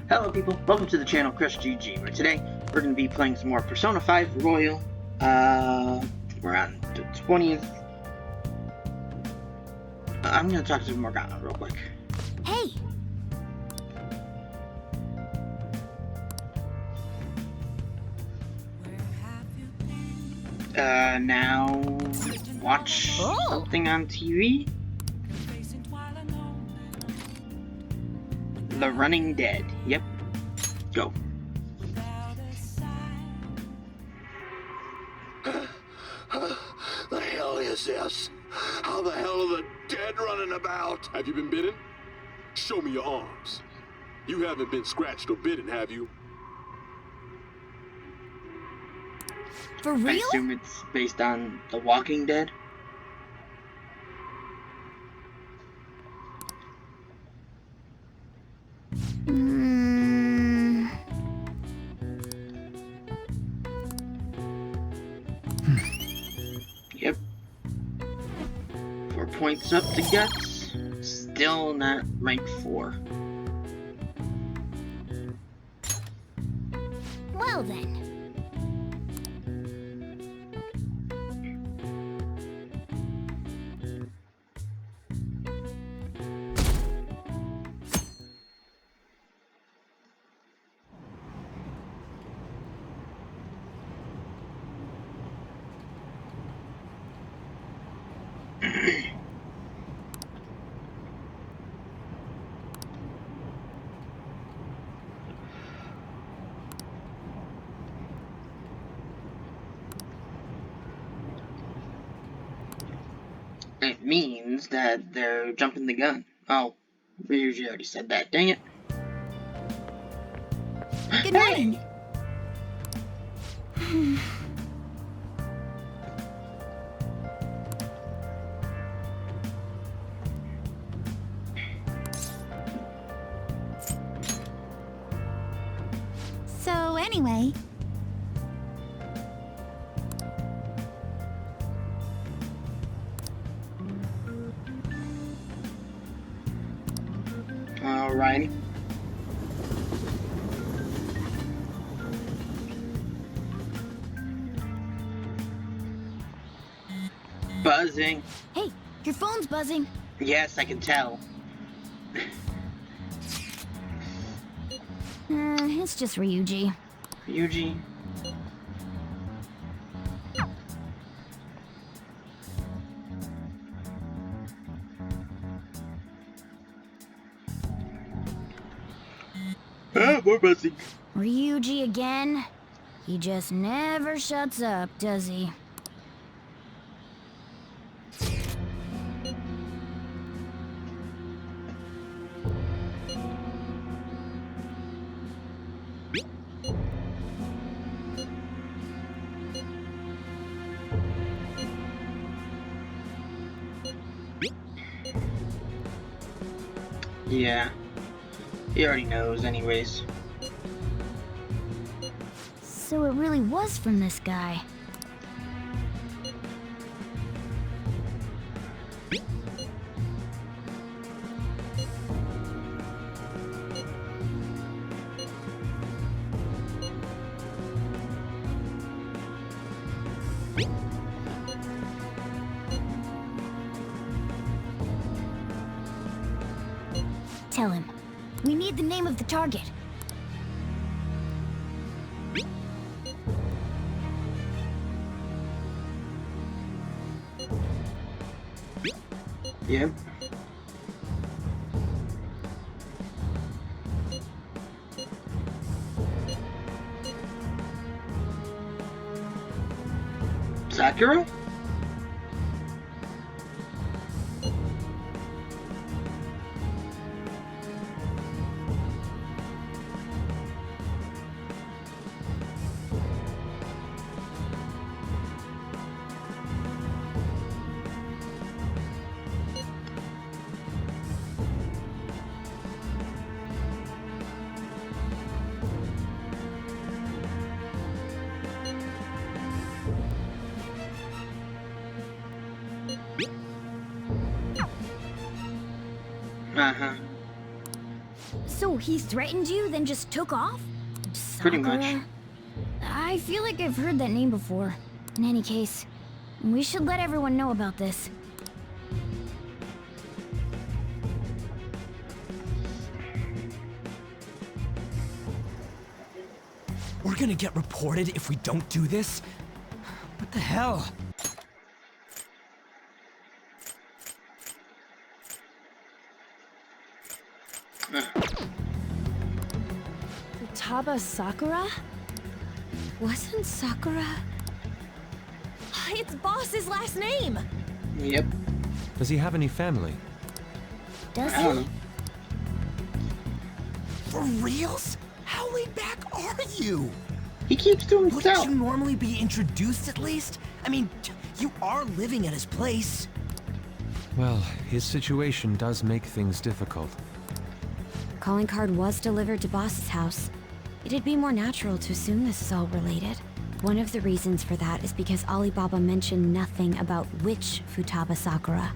Hello people, welcome to the channel CrustG-G, where today we're going to be playing some more Persona 5 Royal. We're on the 20th. I'm going to talk to Morgana real quick. Hey! Now watch something on TV. The Running Dead. Yep. Go. The hell is this? How the hell are the dead running about? Have you been bitten? Show me your arms. You haven't been scratched or bitten, have you? For real? I assume it's based on The Walking Dead. Yep. 4 points up to Guts. Still not rank 4. Well then. It means that they're jumping the gun. Oh, we usually already said that. Dang it. Good morning. So anyway, Alrighty. Buzzing. hey, your phone's buzzing. Yes, I can tell. It's just Ryuji. Yuji. Ah, more buzzing. Ryuji again? He just never shuts up, does he? Yeah. He already knows anyways. So it really was from this guy. Tell him. We need the name of the target. Yep. Sakura? Uh-huh. So he threatened you, then just took off? Pretty much. Sakura? I feel like I've heard that name before. In any case, we should let everyone know about this. We're gonna get reported if we don't do this? What the hell? Futaba Sakura? Wasn't Sakura... It's Boss's last name! Yep. Does he have any family? Does I don't he? know. For reals? How laid back are you? He keeps to Wouldn't himself. you normally be introduced at least? I mean, you are living at his place. Well, his situation does make things difficult. Calling card was delivered to Boss's house. It'd be more natural to assume this is all related. One of the reasons for that is because Alibaba mentioned nothing about which Futaba Sakura.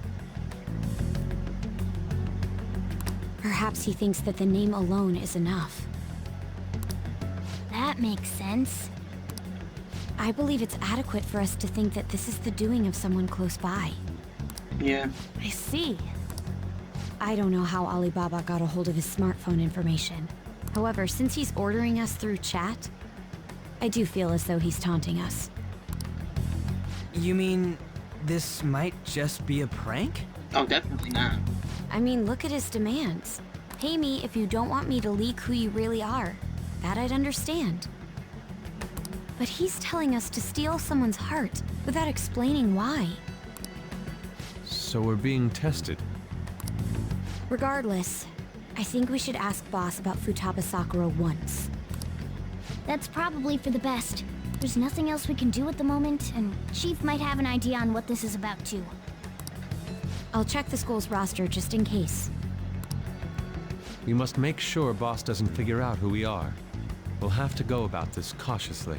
Perhaps he thinks that the name alone is enough. That makes sense. I believe it's adequate for us to think that this is the doing of someone close by. Yeah. I see. I don't know how Alibaba got a hold of his smartphone information. However, since he's ordering us through chat, I do feel as though he's taunting us. You mean this might just be a prank? Oh, definitely not. I mean, look at his demands. Pay me if you don't want me to leak who you really are. That I'd understand. But he's telling us to steal someone's heart without explaining why. So we're being tested. Regardless, I think we should ask Boss about Futaba Sakura once. That's probably for the best. There's nothing else we can do at the moment, and Chief might have an idea on what this is about too. I'll check the school's roster just in case. We must make sure Boss doesn't figure out who we are. We'll have to go about this cautiously.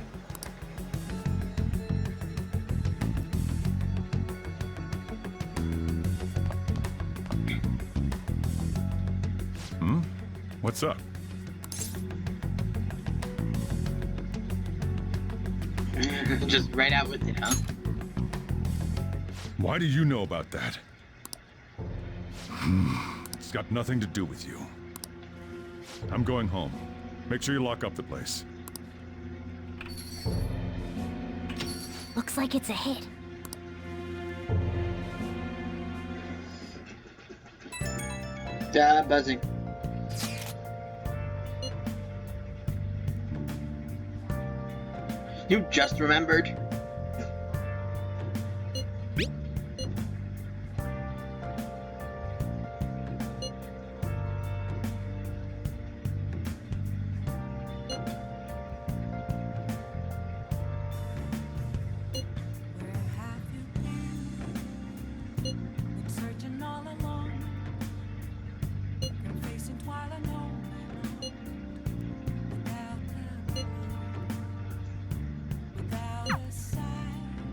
What's up? Just right out with it, huh? Why do you know about that? It's got nothing to do with you. I'm going home. Make sure you lock up the place. Looks like it's a hit. Buzzing. You just remembered?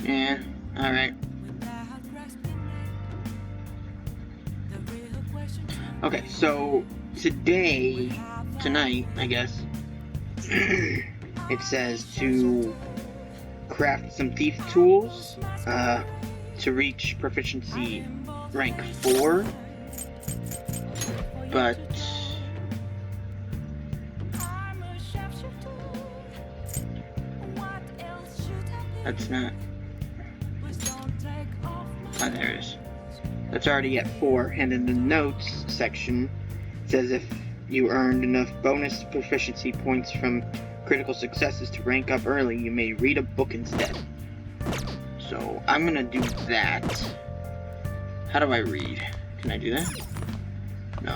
Yeah, alright. Okay, so tonight, I guess, it says to craft some thief tools to reach proficiency rank 4, but that's not. Oh, there it is. That's already at 4, and in the notes section, it says if you earned enough bonus proficiency points from critical successes to rank up early, you may read a book instead. So, I'm gonna do that. How do I read? Can I do that? No.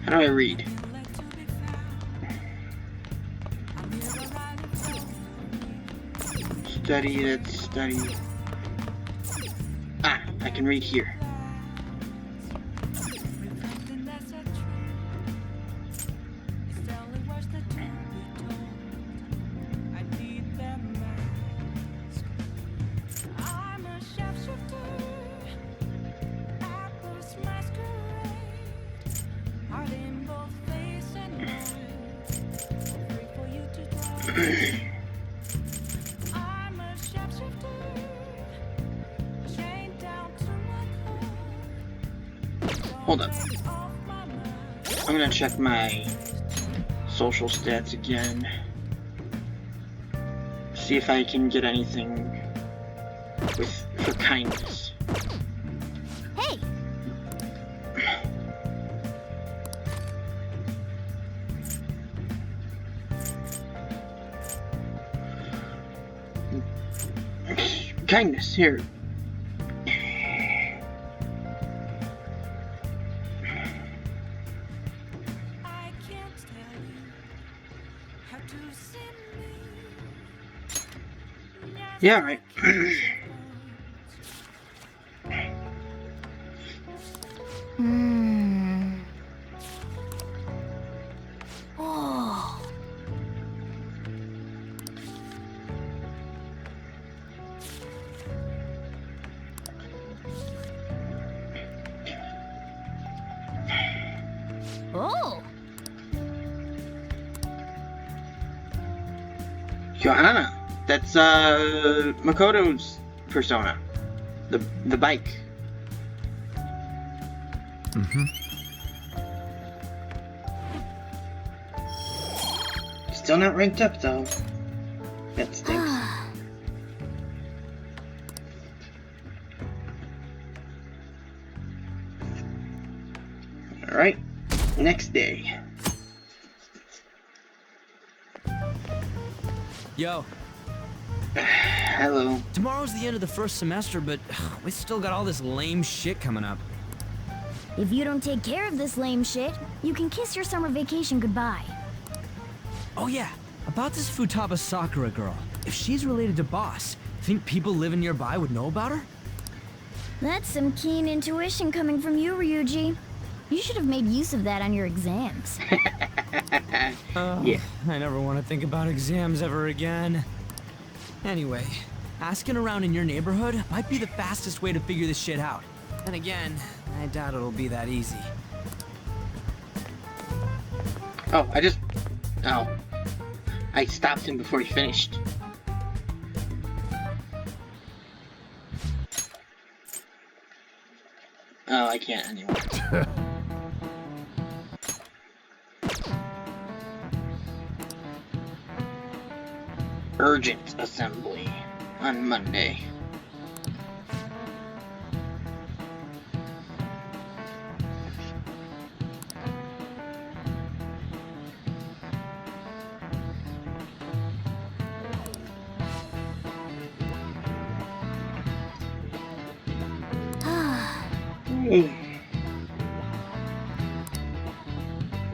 How do I read? Study, that's study. Ah, I can read here. Hold up. I'm gonna check my social stats again. See if I can get anything for kindness. Hey! Kindness, here. Yeah, right. Oh. Oh. Johanna, that's Makoto's persona. The bike. Mm-hmm. Still not ranked up though. That stinks. Alright. Next day. Yo, Hello. tomorrow's the end of the first semester, but we still got all this lame shit coming up. If you don't take care of this lame shit, you can kiss your summer vacation goodbye. Oh yeah, about this Futaba Sakura girl. If she's related to Boss, think people living nearby would know about her? That's some keen intuition coming from you, Ryuji. You should have made use of that on your exams. Yeah. I never want to think about exams ever again. Anyway, asking around in your neighborhood might be the fastest way to figure this shit out. And again, I doubt it'll be that easy. Oh, I stopped him before he finished. Oh, I can't anymore. Urgent assembly on Monday.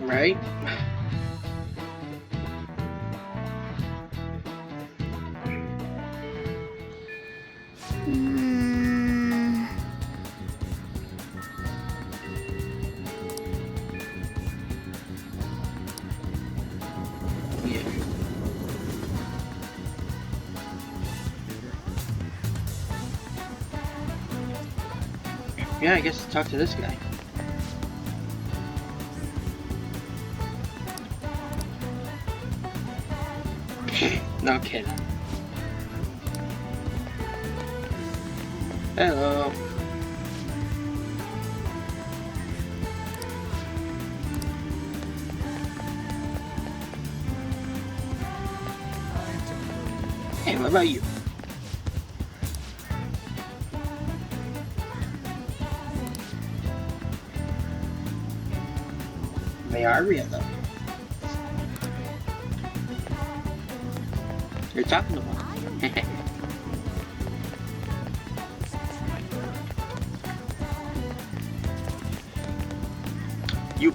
Right? Yeah, I guess talk to this guy. No kidding. Hello. Hey, what about you? They are real though. You're talking about. You.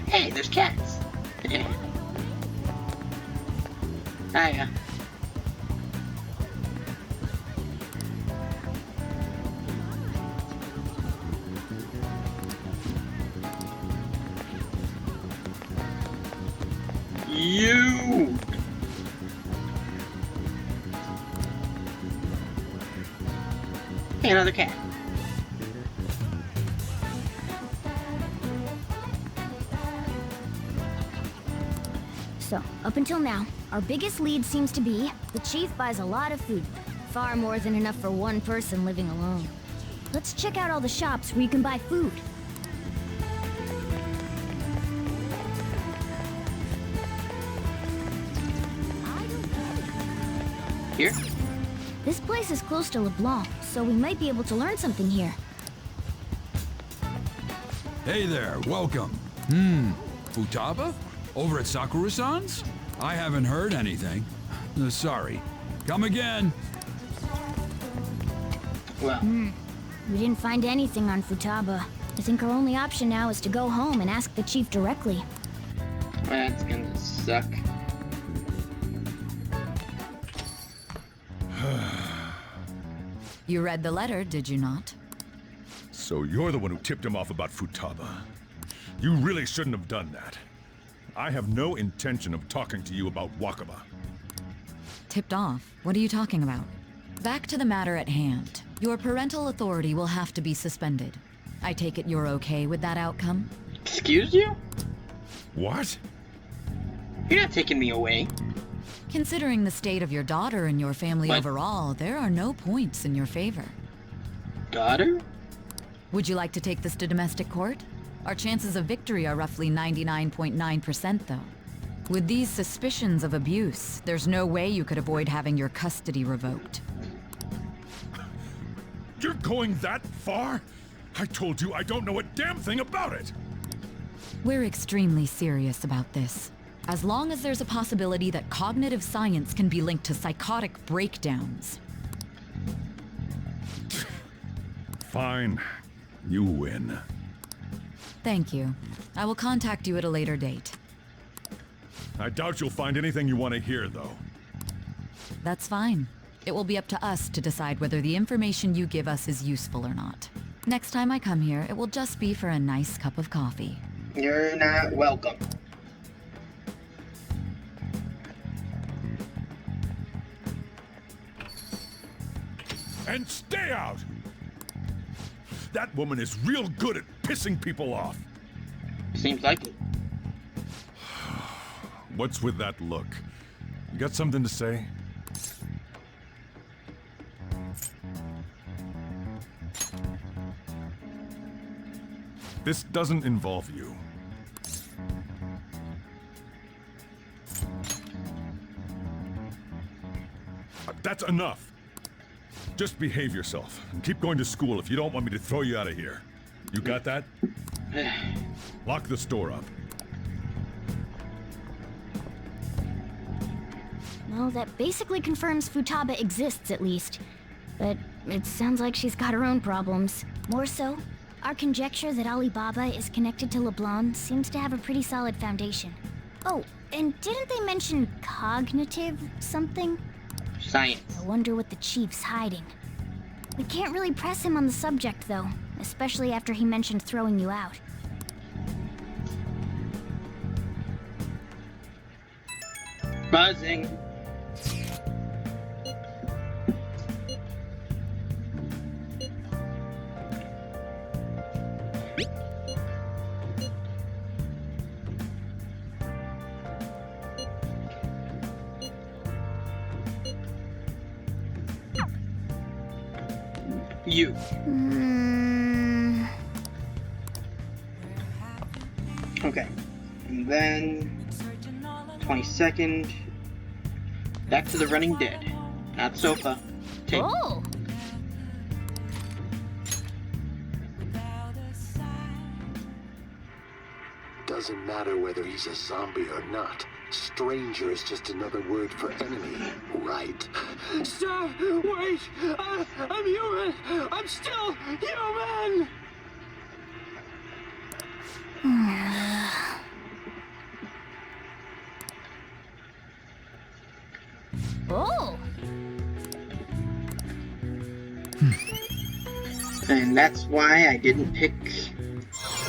Hey, there's cats. Hiya. Hey, another cat. So, up until now, our biggest lead seems to be the chief buys a lot of food. Far more than enough for one person living alone. Let's check out all the shops where you can buy food. Here? This place is close to LeBlanc, so we might be able to learn something here. Hey there, welcome. Futaba? Over at Sakura-san's? I haven't heard anything. Sorry. Come again. Well, We didn't find anything on Futaba. I think our only option now is to go home and ask the chief directly. that's gonna suck. You read the letter, did you not? So you're the one who tipped him off about Futaba. You really shouldn't have done that. I have no intention of talking to you about Wakaba. Tipped off? What are you talking about? Back to the matter at hand. Your parental authority will have to be suspended. I take it you're okay with that outcome? Excuse you? What? You're not taking me away. Considering the state of your daughter and your family What? overall, there are no points in your favor. Daughter? Would you like to take this to domestic court? Our chances of victory are roughly 99.9%, though. With these suspicions of abuse, there's no way you could avoid having your custody revoked. You're going that far? I told you I don't know a damn thing about it! We're extremely serious about this. As long as there's a possibility that cognitive science can be linked to psychotic breakdowns. Fine. You win. Thank you. I will contact you at a later date. I doubt you'll find anything you want to hear, though. That's fine. It will be up to us to decide whether the information you give us is useful or not. Next time I come here, it will just be for a nice cup of coffee. You're not welcome. And stay out! That woman is real good at pissing people off. Seems like it. What's with that look? You got something to say? This doesn't involve you. That's enough. Just behave yourself and keep going to school if you don't want me to throw you out of here. You got that? Lock the store up. Well, that basically confirms Futaba exists, at least. But it sounds like she's got her own problems. More so, our conjecture that Alibaba is connected to LeBlanc seems to have a pretty solid foundation. Oh, and didn't they mention cognitive something? Science. I wonder what the chief's hiding. We can't really press him on the subject, though, especially after he mentioned throwing you out. Buzzing. You. Okay. And then 22nd. Back to the Running Dead. Not sofa. Tape. Oh! Doesn't matter whether he's a zombie or not. Stranger is just another word for enemy, right? Sir, wait! I'm human! I'm still human! Oh! And that's why I didn't pick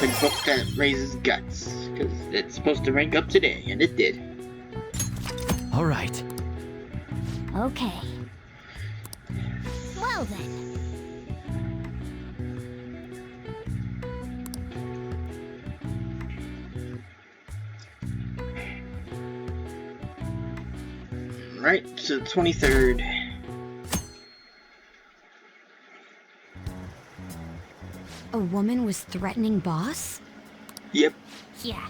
the book that raises guts. Because it's supposed to rank up today, and it did. All right. Okay. Well then. Alright, so 23rd. A woman was threatening Boss? Yep. Yeah.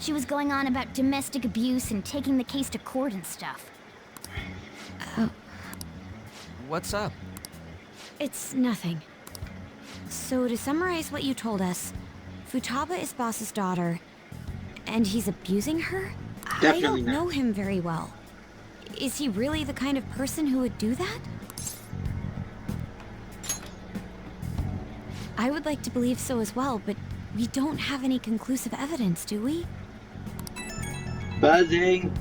She was going on about domestic abuse and taking the case to court and stuff. What's up? It's nothing. So to summarize what you told us, Futaba is Boss's daughter, and he's abusing her? Definitely I don't not. know him very well. Is he really the kind of person who would do that? I would like to believe so as well, but we don't have any conclusive evidence, do we? Buzzing.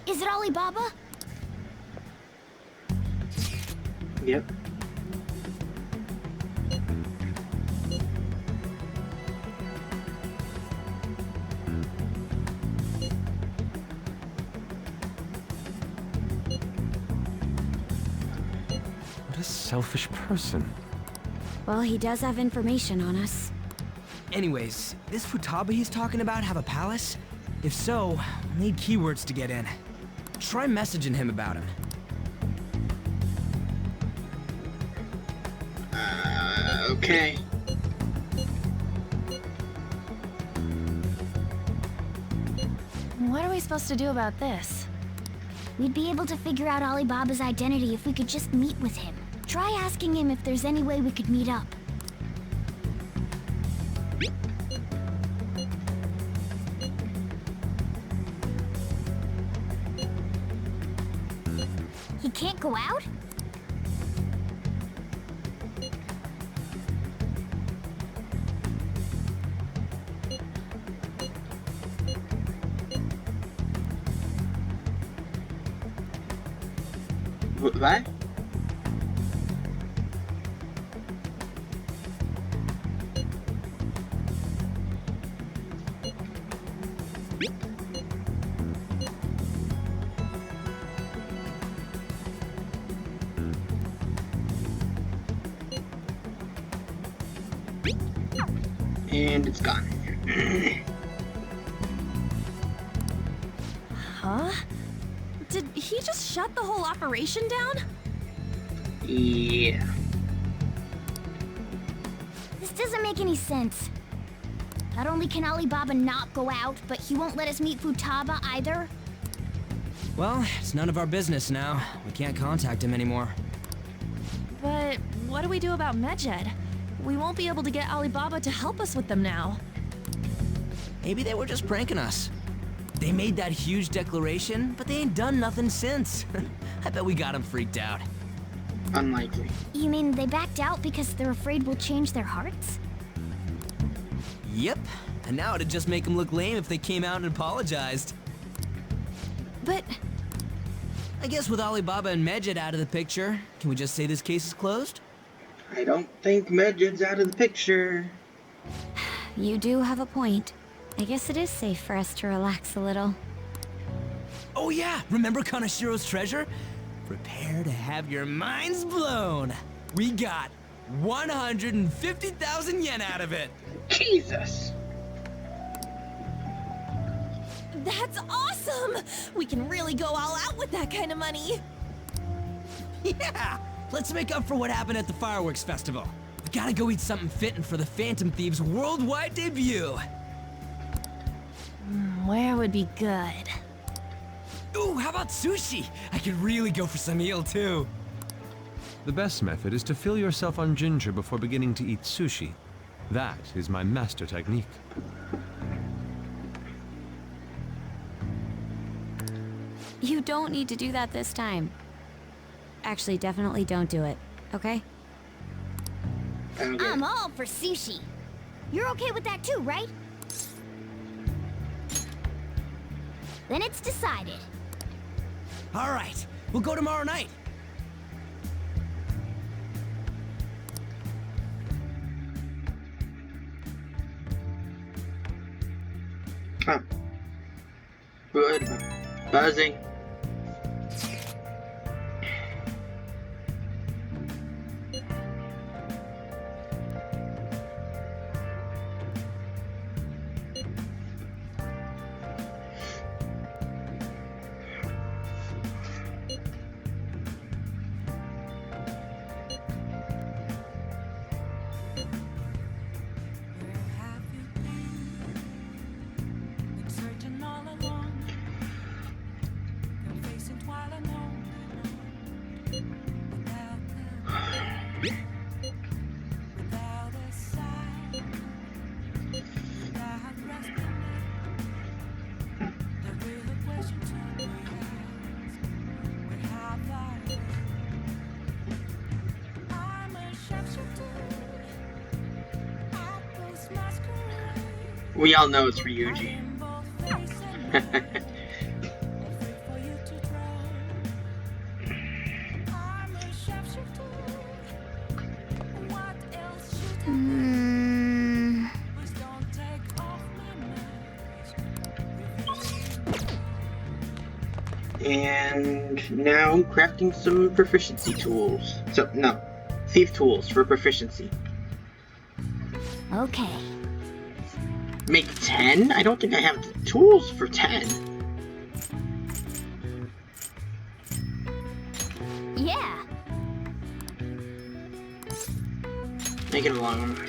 Is it Alibaba? Yep. What a selfish person. Well, he does have information on us. Anyways, this Futaba he's talking about have a palace? If so, we'll need keywords to get in. Try messaging him about him. Okay. What are we supposed to do about this? We'd be able to figure out Alibaba's identity if we could just meet with him. Try asking him if there's any way we could meet up. He can't go out? What? And it's gone. Huh? Did he just shut the whole operation down? Yeah. This doesn't make any sense. Not only can Alibaba not go out, but he won't let us meet Futaba either. Well, it's none of our business now. We can't contact him anymore. But what do we do about Medjed? We won't be able to get Alibaba to help us with them now. Maybe they were just pranking us. They made that huge declaration, but they ain't done nothing since. I bet we got them freaked out. Unlikely. You mean they backed out because they're afraid we'll change their hearts? Yep. And now it'd just make them look lame if they came out and apologized. But I guess with Alibaba and Medjed out of the picture, can we just say this case is closed? I don't think Medjed's out of the picture. You do have a point. I guess it is safe for us to relax a little. Oh yeah, remember Kanashiro's treasure? Prepare to have your minds blown. We got 150,000 yen out of it. Jesus. that's awesome! We can really go all out with that kind of money. Yeah! Let's make up for what happened at the fireworks festival. We gotta go eat something fitting for the Phantom Thieves' worldwide debut. Where would be good? Ooh, how about sushi? I could really go for some eel, too. The best method is to fill yourself on ginger before beginning to eat sushi. That is my master technique. You don't need to do that this time. Actually, definitely don't do it, okay? Okay. I'm all for sushi. You're okay with that too, right? Then it's decided. All right, we'll go tomorrow night. Huh. Good. Buzzing. We all know it's Ryuji. And now crafting some proficiency tools. Thief tools for proficiency. Okay. Make 10? I don't think I have the tools for 10. Yeah. Make it a long one.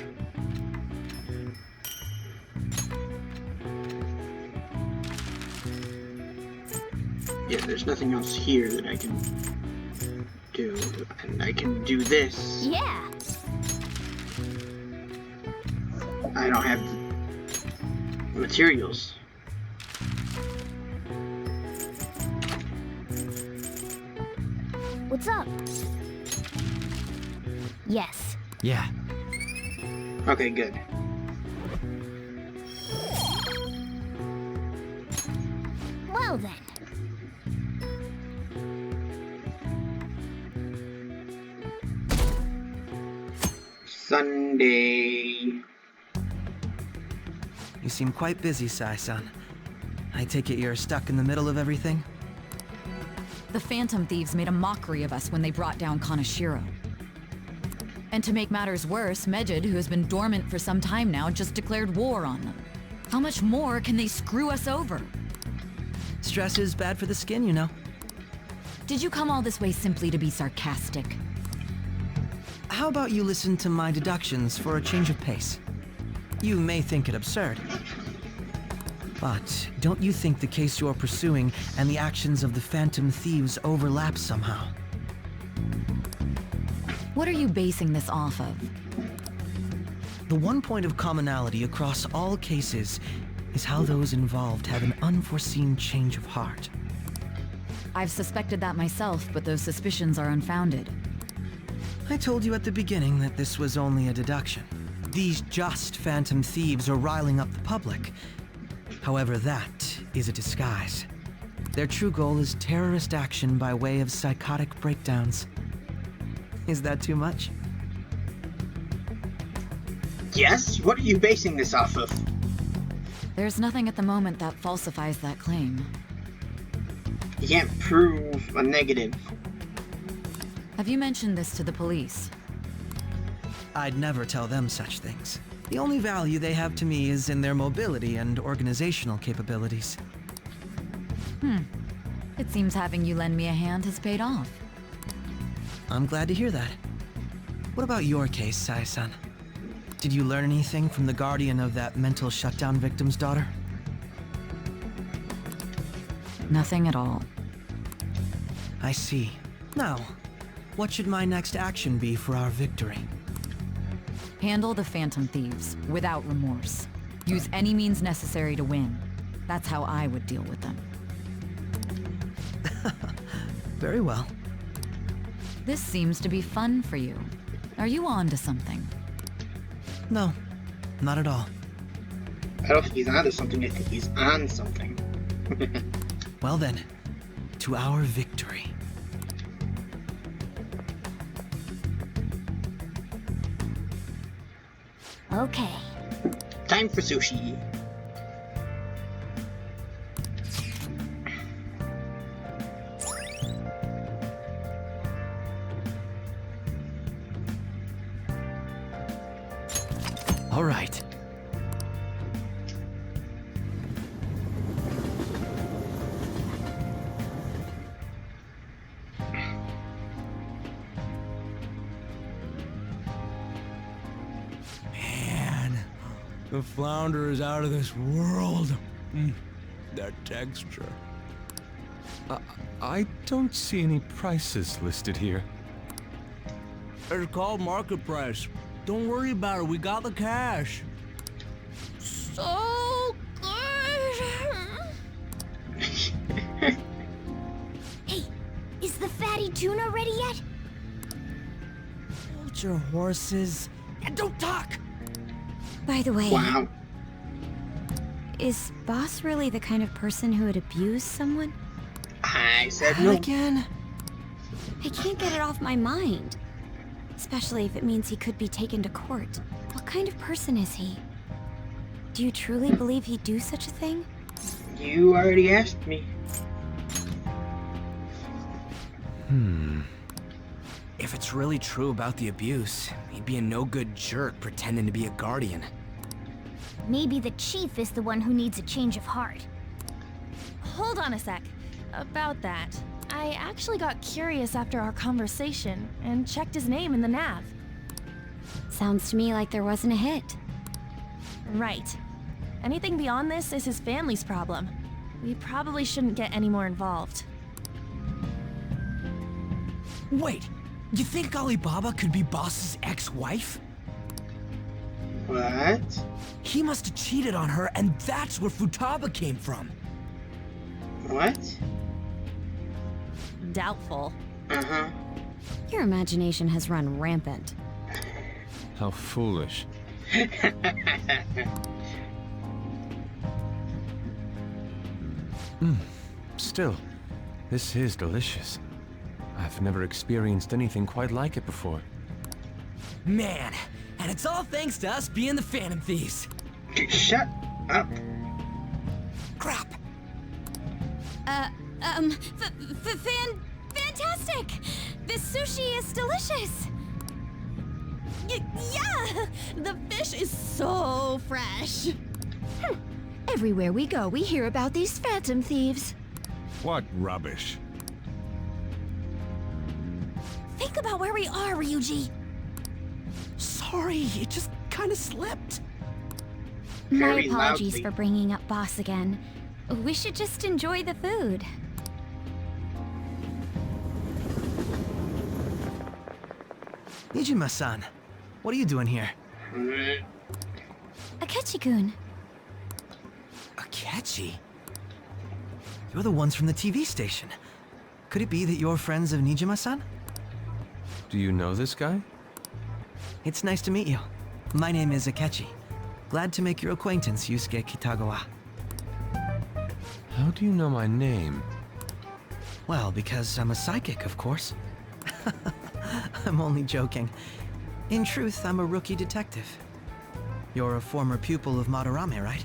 Yeah, there's nothing else here that I can do. And I can do this. Yeah. I don't have the materials. What's up? Yes. Yeah. Okay, good. Well then. Sunday. You seem quite busy, Sai-san. I take it you're stuck in the middle of everything? The Phantom Thieves made a mockery of us when they brought down Kaneshiro. And to make matters worse, Medjed, who has been dormant for some time now, just declared war on them. How much more can they screw us over? Stress is bad for the skin, you know. Did you come all this way simply to be sarcastic? How about you listen to my deductions for a change of pace? You may think it absurd, but don't you think the case you're pursuing and the actions of the Phantom Thieves overlap somehow? What are you basing this off of? The one point of commonality across all cases is how those involved have an unforeseen change of heart. I've suspected that myself, but those suspicions are unfounded. I told you at the beginning that this was only a deduction. These just Phantom Thieves are riling up the public. However, that is a disguise. Their true goal is terrorist action by way of psychotic breakdowns. Is that too much? Yes? What are you basing this off of? There's nothing at the moment that falsifies that claim. You can't prove a negative. Have you mentioned this to the police? I'd never tell them such things. The only value they have to me is in their mobility and organizational capabilities. It seems having you lend me a hand has paid off. I'm glad to hear that. What about your case, Sai-san? Did you learn anything from the guardian of that mental shutdown victim's daughter? Nothing at all. I see. Now, what should my next action be for our victory? Handle the Phantom Thieves, without remorse. Use any means necessary to win. That's how I would deal with them. Very well. This seems to be fun for you. Are you on to something? No, not at all. I don't think he's onto something, I think he's on something. Well then, to our victory. Okay. Time for sushi. All right. Man, the flounder is out of this world. That texture. I don't see any prices listed here. It's called market price. Don't worry about it, we got the cash. So good. Hey, is the fatty tuna ready yet? Hold your horses and don't talk. By the way, Wow. Is Boss really the kind of person who would abuse someone? I said no. Again? I can't get it off my mind. Especially if it means he could be taken to court. What kind of person is he? Do you truly believe he'd do such a thing? You already asked me. If it's really true about the abuse, he'd be a no-good jerk pretending to be a guardian. Maybe the chief is the one who needs a change of heart. Hold on a sec. About that, I actually got curious after our conversation and checked his name in the nav. Sounds to me like there wasn't a hit. Right. Anything beyond this is his family's problem. We probably shouldn't get any more involved. Wait, you think Alibaba could be Boss's ex-wife? What? He must have cheated on her, and that's where Futaba came from. What? Doubtful. Uh-huh. Your imagination has run rampant. How foolish. Still, this is delicious. I've never experienced anything quite like it before. Man, and it's all thanks to us being the Phantom Thieves. Shut up. Crap. Fantastic! This sushi is delicious! Yeah! The fish is so fresh. Everywhere we go, we hear about these phantom thieves. What rubbish. Think about where we are, Ryuji. Sorry, it just kind of slipped. My Very apologies loudly. for bringing up Boss again. We should just enjoy the food. Nijima-san, what are you doing here? Akechi-kun. Akechi? You're the ones from the TV station. Could it be that you're friends of Nijima-san? Do you know this guy? It's nice to meet you. My name is Akechi. Glad to make your acquaintance, Yusuke Kitagawa. How do you know my name? Well, because I'm a psychic, of course. I'm only joking. In truth, I'm a rookie detective. You're a former pupil of Madarame, right?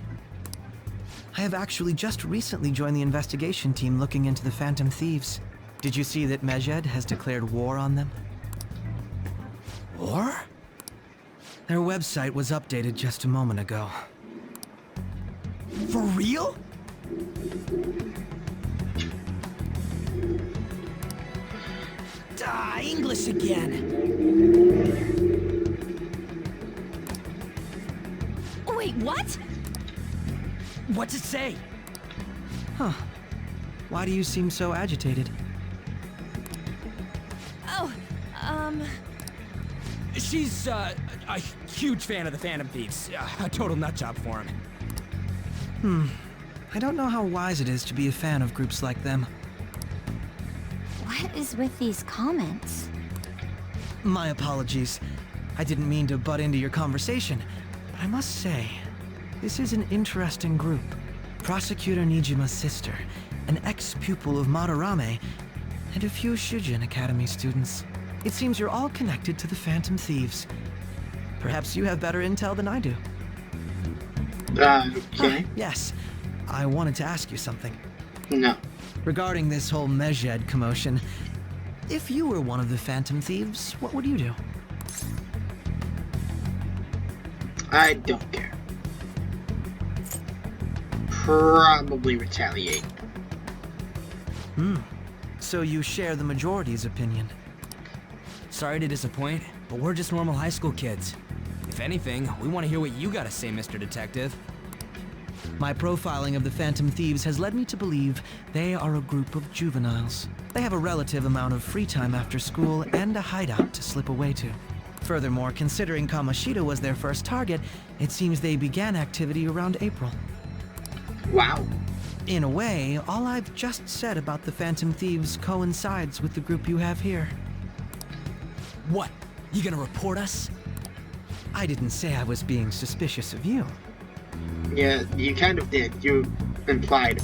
I have actually just recently joined the investigation team looking into the Phantom Thieves. Did you see that Medjed has declared war on them? War? Their website was updated just a moment ago. For real? English again. Wait, what? What's it say? Huh. Why do you seem so agitated? Oh, She's, a huge fan of the Phantom Thieves. A total nutjob for him. I don't know how wise it is to be a fan of groups like them. What is with these comments? My apologies. I didn't mean to butt into your conversation, but I must say, this is an interesting group. Prosecutor Nijima's sister, an ex-pupil of Madarame, and a few Shujin Academy students. It seems you're all connected to the Phantom Thieves. Perhaps you have better intel than I do. Okay. Yes, I wanted to ask you something. No. Regarding this whole Medjed commotion, if you were one of the Phantom Thieves, what would you do? I don't care. Probably retaliate. So you share the majority's opinion. Sorry to disappoint, but we're just normal high school kids. If anything, we want to hear what you gotta say, Mr. Detective. My profiling of the Phantom Thieves has led me to believe they are a group of juveniles. They have a relative amount of free time after school and a hideout to slip away to. Furthermore, considering Kamoshida was their first target, it seems they began activity around April. Wow. In a way, all I've just said about the Phantom Thieves coincides with the group you have here. What? You gonna report us? I didn't say I was being suspicious of you. Yeah, you kind of did. You implied.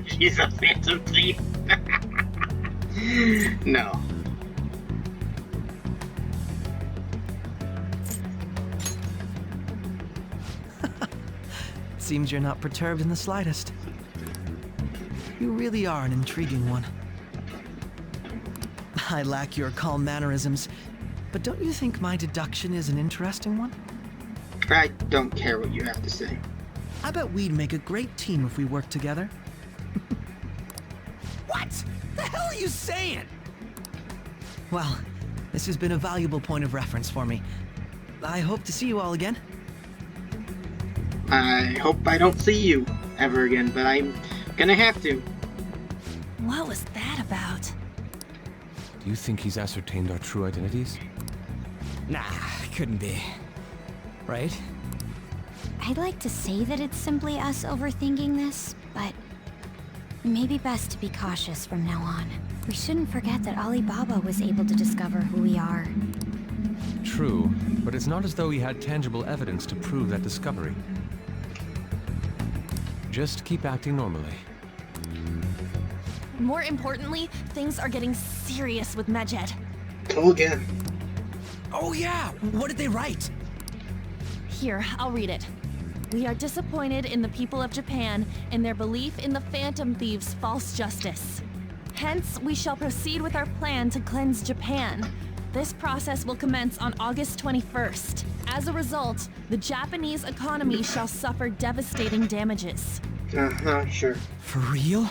She's a phantom thief. No. Seems you're not perturbed in the slightest. You really are an intriguing one. I lack your calm mannerisms, but don't you think my deduction is an interesting one? I don't care what you have to say. I bet we'd make a great team if we worked together. What? The hell are you saying? Well, this has been a valuable point of reference for me. I hope to see you all again. I hope I don't see you ever again, but I'm gonna have to. What was that about? Do you think he's ascertained our true identities? Nah, couldn't be. Right? I'd like to say that it's simply us overthinking this, but maybe best to be cautious from now on. We shouldn't forget that Alibaba was able to discover who we are. True, but it's not as though he had tangible evidence to prove that discovery. Just keep acting normally. More importantly, things are getting serious with Medjed. Go again. Oh yeah, what did they write? Here, I'll read it. We are disappointed in the people of Japan and their belief in the Phantom Thieves' false justice. Hence, we shall proceed with our plan to cleanse Japan. This process will commence on August 21st. As a result, the Japanese economy shall suffer devastating damages. Sure. For real?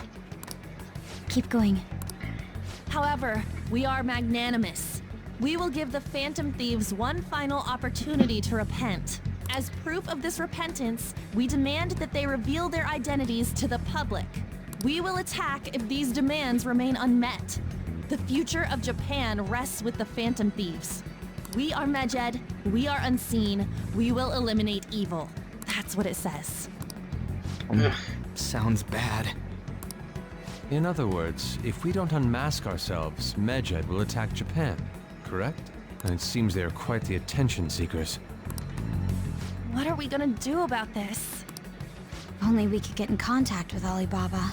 Keep going. However, we are magnanimous. We will give the Phantom Thieves one final opportunity to repent. As proof of this repentance, we demand that they reveal their identities to the public. We will attack if these demands remain unmet. The future of Japan rests with the Phantom Thieves. We are Medjed, we are unseen, we will eliminate evil. That's what it says. Sounds bad. In other words, if we don't unmask ourselves, Medjed will attack Japan, correct? And it seems they are quite the attention seekers. What are we gonna do about this? If only we could get in contact with Alibaba.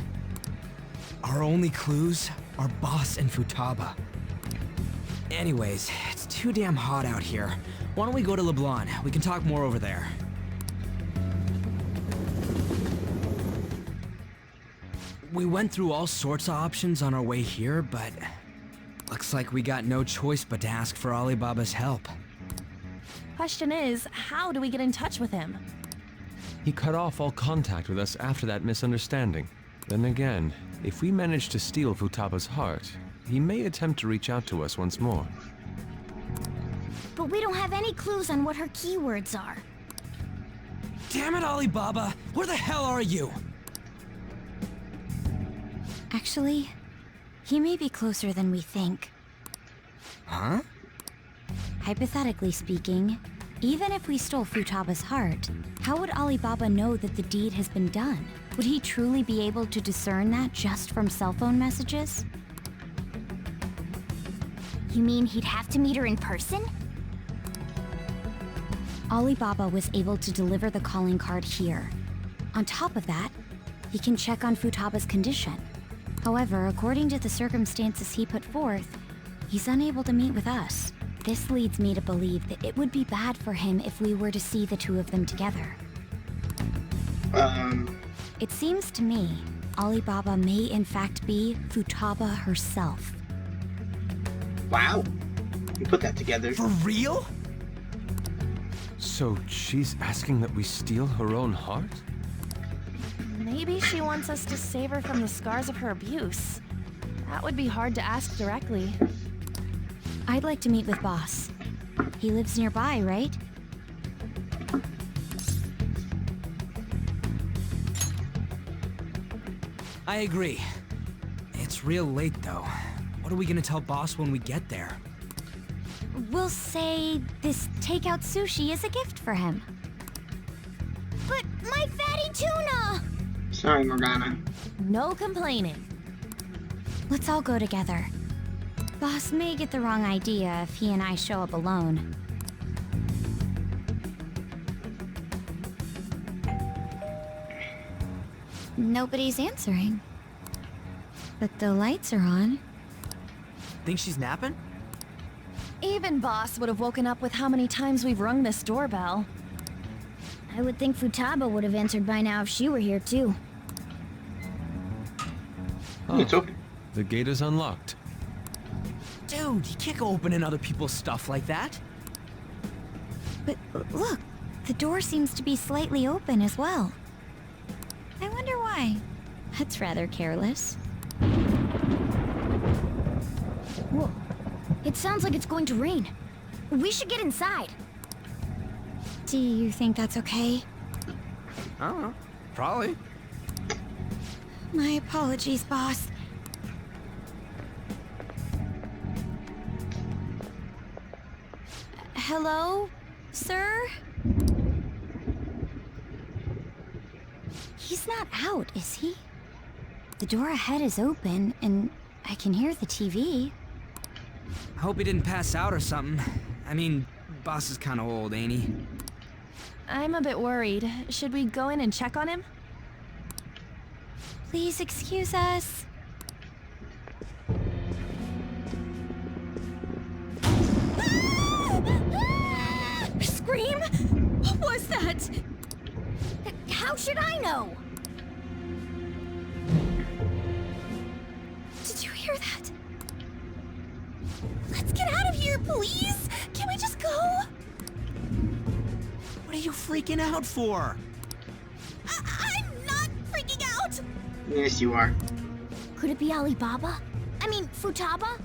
Our only clues are Boss and Futaba. Anyways, it's too damn hot out here. Why don't we go to LeBlanc? We can talk more over there. We went through all sorts of options on our way here, but looks like we got no choice but to ask for Alibaba's help. Question is, how do we get in touch with him? He cut off all contact with us after that misunderstanding. Then again, if we manage to steal Futaba's heart, he may attempt to reach out to us once more. But we don't have any clues on what her keywords are. Damn it, Alibaba! Where the hell are you? Actually, he may be closer than we think. Huh? Hypothetically speaking, even if we stole Futaba's heart, how would Alibaba know that the deed has been done? Would he truly be able to discern that just from cell phone messages? You mean he'd have to meet her in person? Alibaba was able to deliver the calling card here. On top of that, he can check on Futaba's condition. However, according to the circumstances he put forth, he's unable to meet with us. This leads me to believe that it would be bad for him if we were to see the two of them together. It seems to me, Alibaba may in fact be Futaba herself. Wow. You put that together. For real? So she's asking that we steal her own heart? Maybe she wants us to save her from the scars of her abuse. That would be hard to ask directly. I'd like to meet with Boss. He lives nearby, right? I agree. It's real late, though. What are we gonna tell Boss when we get there? We'll say this takeout sushi is a gift for him. But my fatty tuna! Sorry, Morgana. No complaining. Let's all go together. Boss may get the wrong idea if he and I show up alone. nobody's answering. But the lights are on. Think she's napping? Even Boss would have woken up with how many times we've rung this doorbell. I would think Futaba would have answered by now if she were here too. Oh, It's open. the gate is unlocked. Dude, you can't go opening other people's stuff like that. But look, the door seems to be slightly open as well. I wonder why. That's rather careless. Whoa. It sounds like it's going to rain. We should get inside. Do you think that's okay? I don't know. Probably. My apologies, boss. Hello, sir? He's not out, is he? The door ahead is open, and I can hear the TV. I hope he didn't pass out or something. I mean, Boss is kind of old, ain't he? I'm a bit worried. Should we go in and check on him? Please excuse us. Scream? What was that? How should I know? Did you hear that? Let's get out of here, please! Can we just go? What are you freaking out for? I'm not freaking out! Yes, you are. Could it be Alibaba? I mean, Futaba?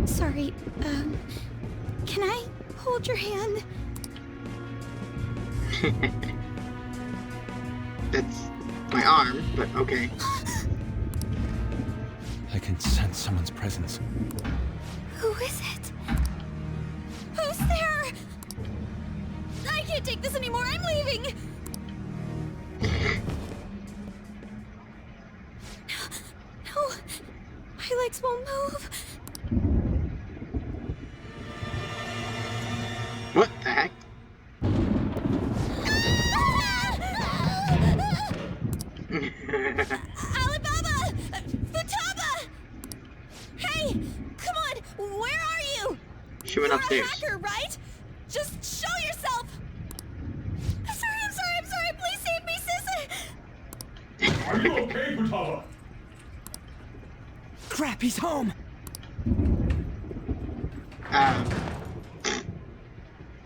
Sorry, can I hold your hand? That's my arm, but okay. I can sense someone's presence. Who is it? Who's there? I can't take this anymore, I'm leaving! No, my legs won't move. What the heck? Alibaba! Futaba! Hey, come on, where are you? She went You're upstairs. a hacker, right? Just show yourself! I'm sorry, please save me, sis! Are you okay, Futaba? Crap, he's home!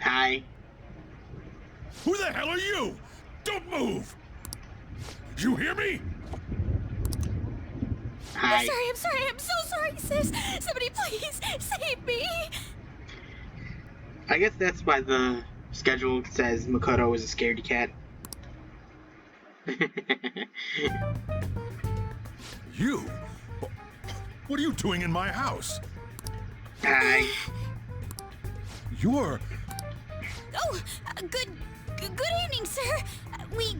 Hi. Who the hell are you? Don't move! You hear me? Hi. I'm so sorry, sis! Somebody please save me! I guess that's why the schedule says Makoto is a scaredy cat. You? What are you doing in my house? Hi. You're... Oh, good evening, sir. We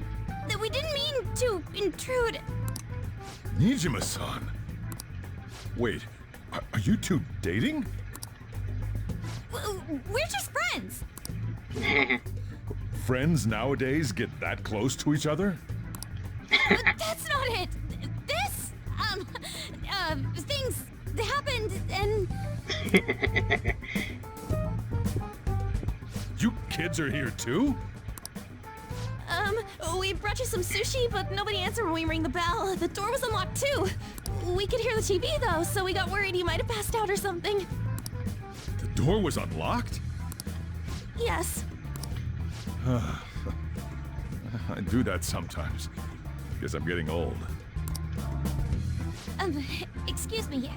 didn't mean to intrude. Nijima-san. Wait, are you two dating? We're just friends. Friends nowadays get that close to each other? But that's not it. This, things happened and... You kids are here too? We brought you some sushi, but nobody answered when we rang the bell. The door was unlocked too. We could hear the TV though, so we got worried you might have passed out or something. The door was unlocked? Yes. I do that sometimes. Guess I'm getting old. Excuse me.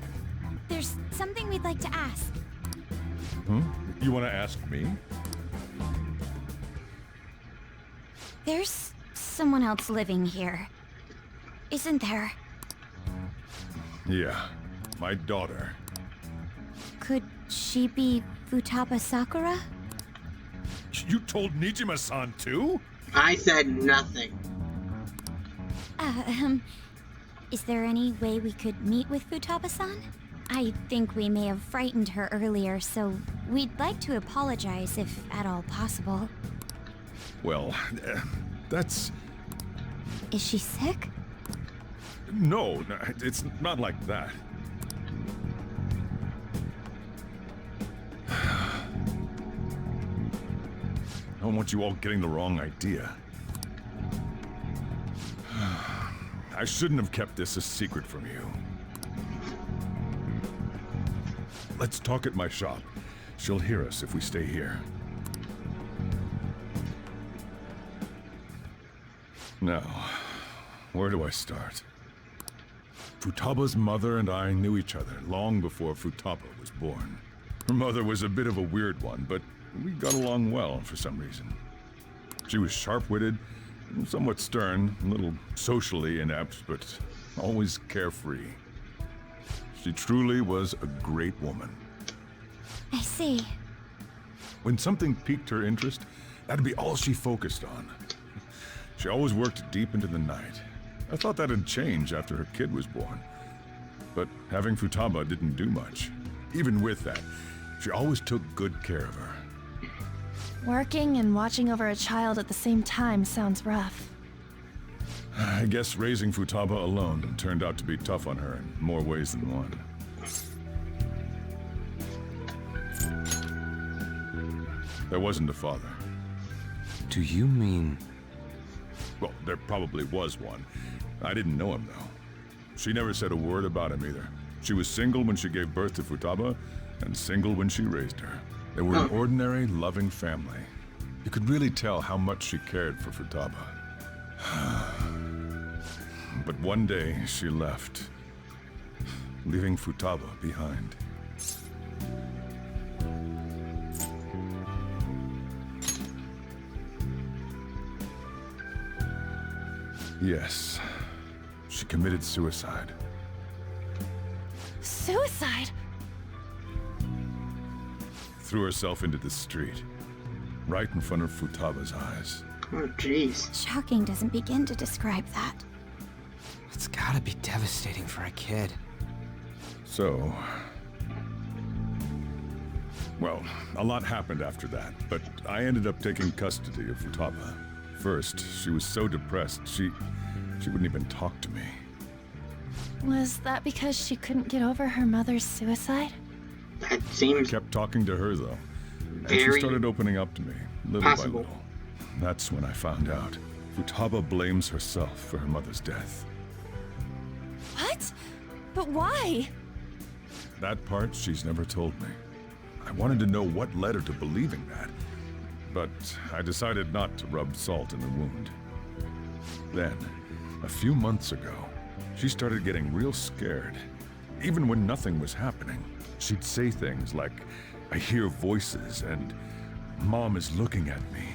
There's something we'd like to ask. You want to ask me? There's someone else living here, isn't there? Yeah, my daughter. Could she be Futaba Sakura? You told Nijima-san too? I said nothing. Is there any way we could meet with Futaba-san? I think we may have frightened her earlier, so we'd like to apologize if at all possible. Well, that's... Is she sick? No, it's not like that. I don't want you all getting the wrong idea. I shouldn't have kept this a secret from you. Let's talk at my shop. She'll hear us if we stay here. Now, where do I start? Futaba's mother and I knew each other long before Futaba was born. Her mother was a bit of a weird one, but we got along well for some reason. She was sharp-witted, somewhat stern, a little socially inept, but always carefree. She truly was a great woman. I see. When something piqued her interest, that'd be all she focused on. She always worked deep into the night. I thought that'd change after her kid was born. But having Futaba didn't do much. Even with that, she always took good care of her. Working and watching over a child at the same time sounds rough. I guess raising Futaba alone turned out to be tough on her in more ways than one. There wasn't a father. Do you mean... Well, there probably was one. I didn't know him, though. She never said a word about him either. She was single when she gave birth to Futaba, and single when she raised her. They were an ordinary, loving family. You could really tell how much she cared for Futaba. But one day, she left, leaving Futaba behind. Yes, she committed suicide. Suicide? Threw herself into the street, right in front of Futaba's eyes. Oh, jeez. Shocking doesn't begin to describe that. It's gotta be devastating for a kid. So... Well, a lot happened after that, but I ended up taking custody of Futaba. First, she was so depressed, she wouldn't even talk to me. Was that because she couldn't get over her mother's suicide? That seems... I kept talking to her, though. And Very she started opening up to me, little possible. by little. That's when I found out. Futaba blames herself for her mother's death. What? But why? That part she's never told me. I wanted to know what led her to believing that, but I decided not to rub salt in the wound. Then, a few months ago, she started getting real scared. Even when nothing was happening, she'd say things like, "I hear voices," and "Mom is looking at me."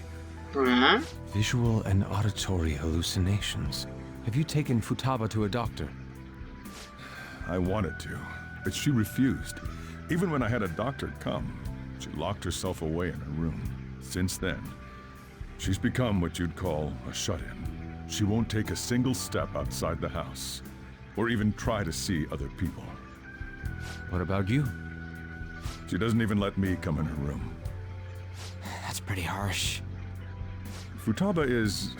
Huh? Visual and auditory hallucinations. Have you taken Futaba to a doctor? I wanted to, but she refused. Even when I had a doctor come, she locked herself away in her room. Since then, she's become what you'd call a shut-in. She won't take a single step outside the house, or even try to see other people. What about you? She doesn't even let me come in her room. That's pretty harsh. Futaba is,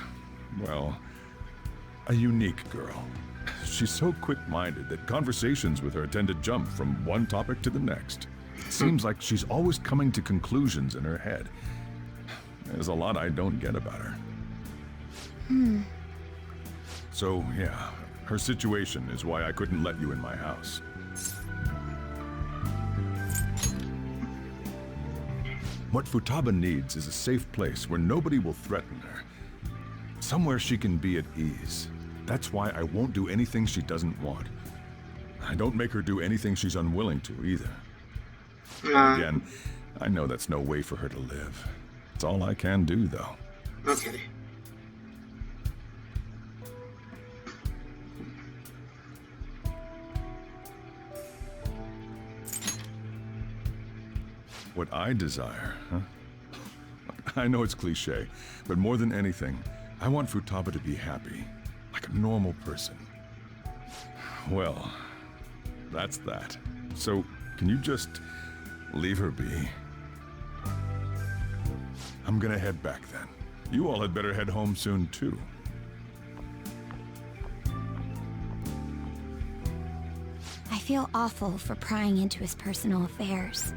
well, a unique girl. She's so quick-minded that conversations with her tend to jump from one topic to the next. It seems like she's always coming to conclusions in her head. There's a lot I don't get about her. So, yeah, her situation is why I couldn't let you in my house. What Futaba needs is a safe place where nobody will threaten her. Somewhere she can be at ease. That's why I won't do anything she doesn't want. I don't make her do anything she's unwilling to, either. Again, I know that's no way for her to live. It's all I can do, though. Okay. What I desire, huh? I know it's cliche, but more than anything, I want Futaba to be happy, like a normal person. Well, that's that. So, can you just leave her be? I'm gonna head back then. You all had better head home soon, too. I feel awful for prying into his personal affairs.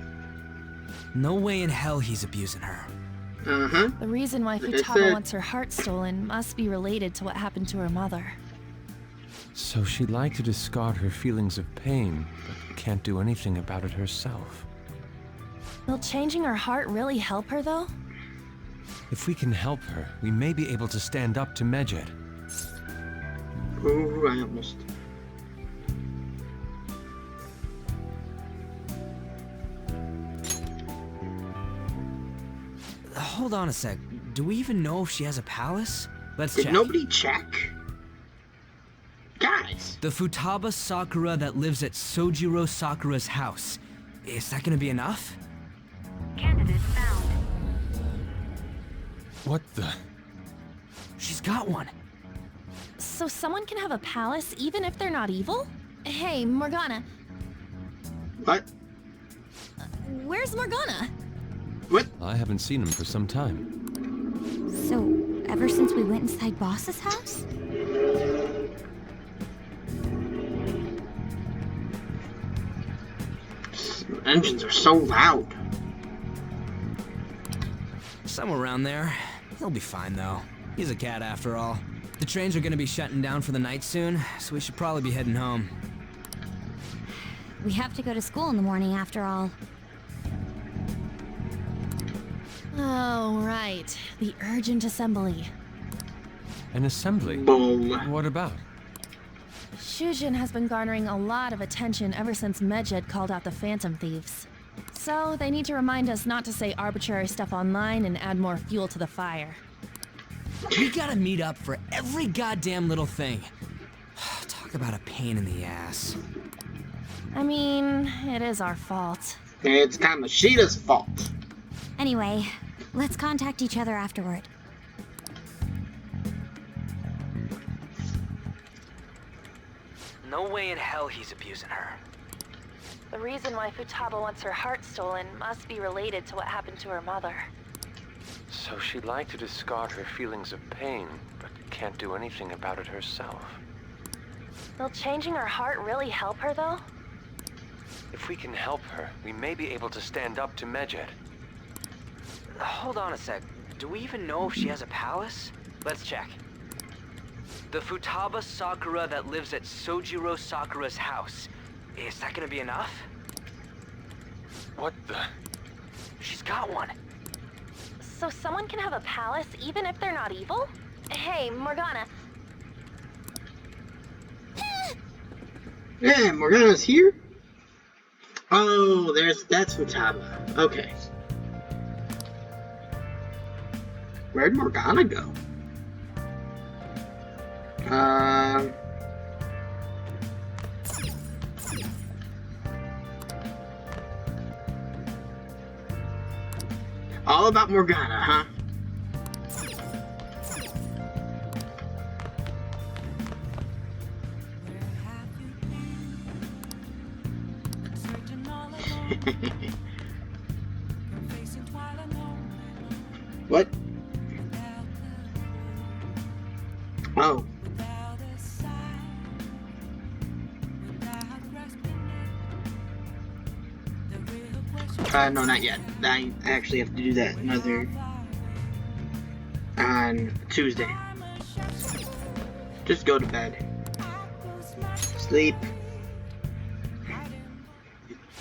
No way in hell he's abusing her. The reason why Futaba wants her heart stolen must be related to what happened to her mother. So she'd like to discard her feelings of pain, but can't do anything about it herself. Will changing her heart really help her, though? If we can help her, we may be able to stand up to Medjed. Ooh, I almost... Hold on a sec. Do we even know if she has a palace? Let's check. Did nobody check? Guys! The Futaba Sakura that lives at Sojiro Sakura's house. Is that gonna be enough? Candidate found. What the? She's got one. So someone can have a palace even if they're not evil? Hey, Morgana. What? Where's Morgana? What? I haven't seen him for some time. So, ever since we went inside Boss's house? Engines are so loud. Somewhere around there. He'll be fine, though. He's a cat after all. The trains are gonna be shutting down for the night soon, so we should probably be heading home. We have to go to school in the morning after all. Oh, right. The urgent assembly. An assembly? Boom. What about? Shujin has been garnering a lot of attention ever since Medjed called out the Phantom Thieves. So, they need to remind us not to say arbitrary stuff online and add more fuel to the fire. We gotta meet up for every goddamn little thing. Talk about a pain in the ass. I mean, it is our fault. It's Kamoshida's fault. Anyway, let's contact each other afterward. No way in hell he's abusing her. The reason why Futaba wants her heart stolen must be related to what happened to her mother. So she'd like to discard her feelings of pain, but can't do anything about it herself. Will changing her heart really help her, though? If we can help her, we may be able to stand up to Medjed. Hold on a sec. Do we even know if she has a palace? Let's check. The Futaba Sakura that lives at Sojiro Sakura's house. Is that gonna be enough? What the? She's got one. So someone can have a palace even if they're not evil? Hey, Morgana. Yeah, Morgana's here? Oh, that's Futaba. Okay. Where'd Morgana go? All about Morgana, huh? What? Oh. No, not yet. I actually have to do that on Tuesday. Just go to bed. Sleep.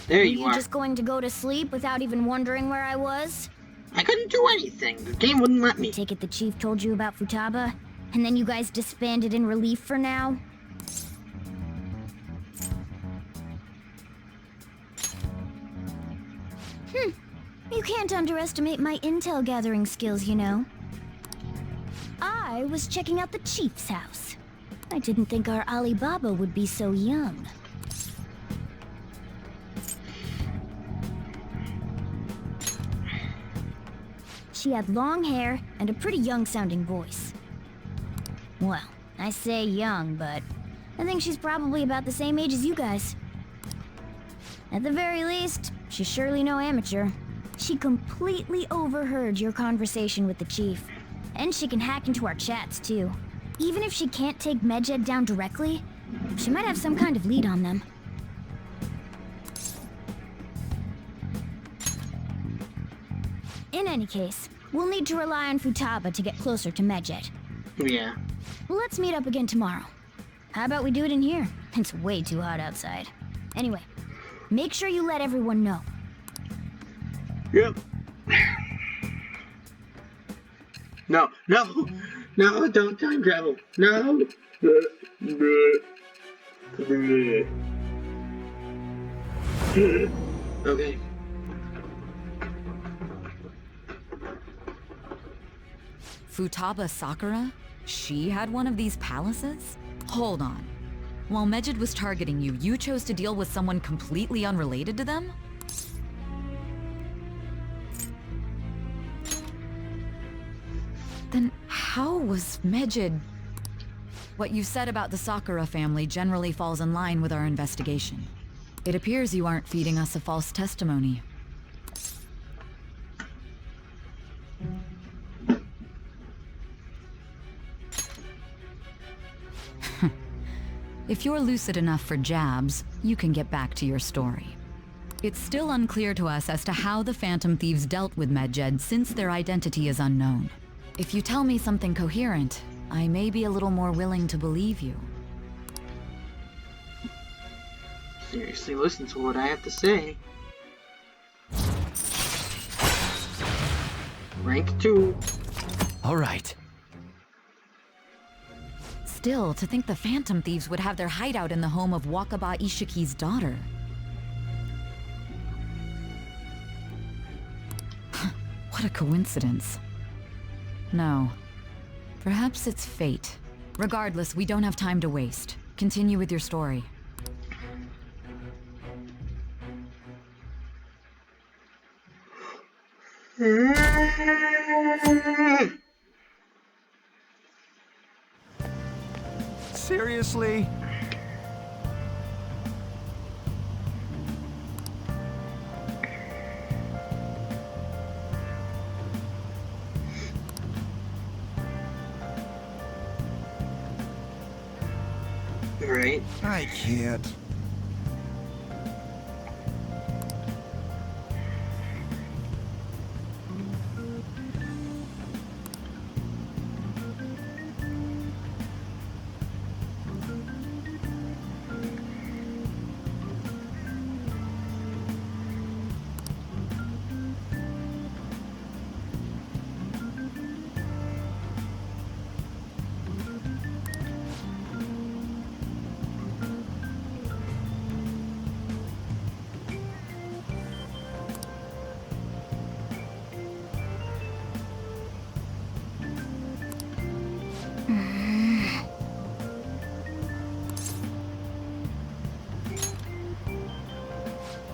There you are. Were you just going to go to sleep without even wondering where I was? I couldn't do anything. The game wouldn't let me. Take it the chief told you about Futaba, and then you guys disbanded in relief for now? You can't underestimate my intel gathering skills, you know. I was checking out the chief's house. I didn't think our Alibaba would be so young. She had long hair and a pretty young-sounding voice. Well, I say young, but I think she's probably about the same age as you guys. At the very least, she's surely no amateur. She completely overheard your conversation with the chief. And she can hack into our chats, too. Even if she can't take Medjed down directly, she might have some kind of lead on them. In any case, we'll need to rely on Futaba to get closer to Medjed. Yeah. Let's meet up again tomorrow. How about we do it in here? It's way too hot outside. Anyway, make sure you let everyone know. Yep. No, no, no, don't time travel. No. Okay. Futaba Sakura? She had one of these palaces? Hold on. While Medjed was targeting you, you chose to deal with someone completely unrelated to them? Then how was Medjed... What you said about the Sakura family generally falls in line with our investigation. It appears you aren't feeding us a false testimony. If you're lucid enough for jabs, you can get back to your story. It's still unclear to us as to how the Phantom Thieves dealt with Medjed since their identity is unknown. If you tell me something coherent, I may be a little more willing to believe you. Seriously, listen to what I have to say. Rank 2. All right. Still, to think the Phantom Thieves would have their hideout in the home of Wakaba Ishiki's daughter. What a coincidence. No. Perhaps it's fate. Regardless, we don't have time to waste. Continue with your story. Seriously? Right. I can't.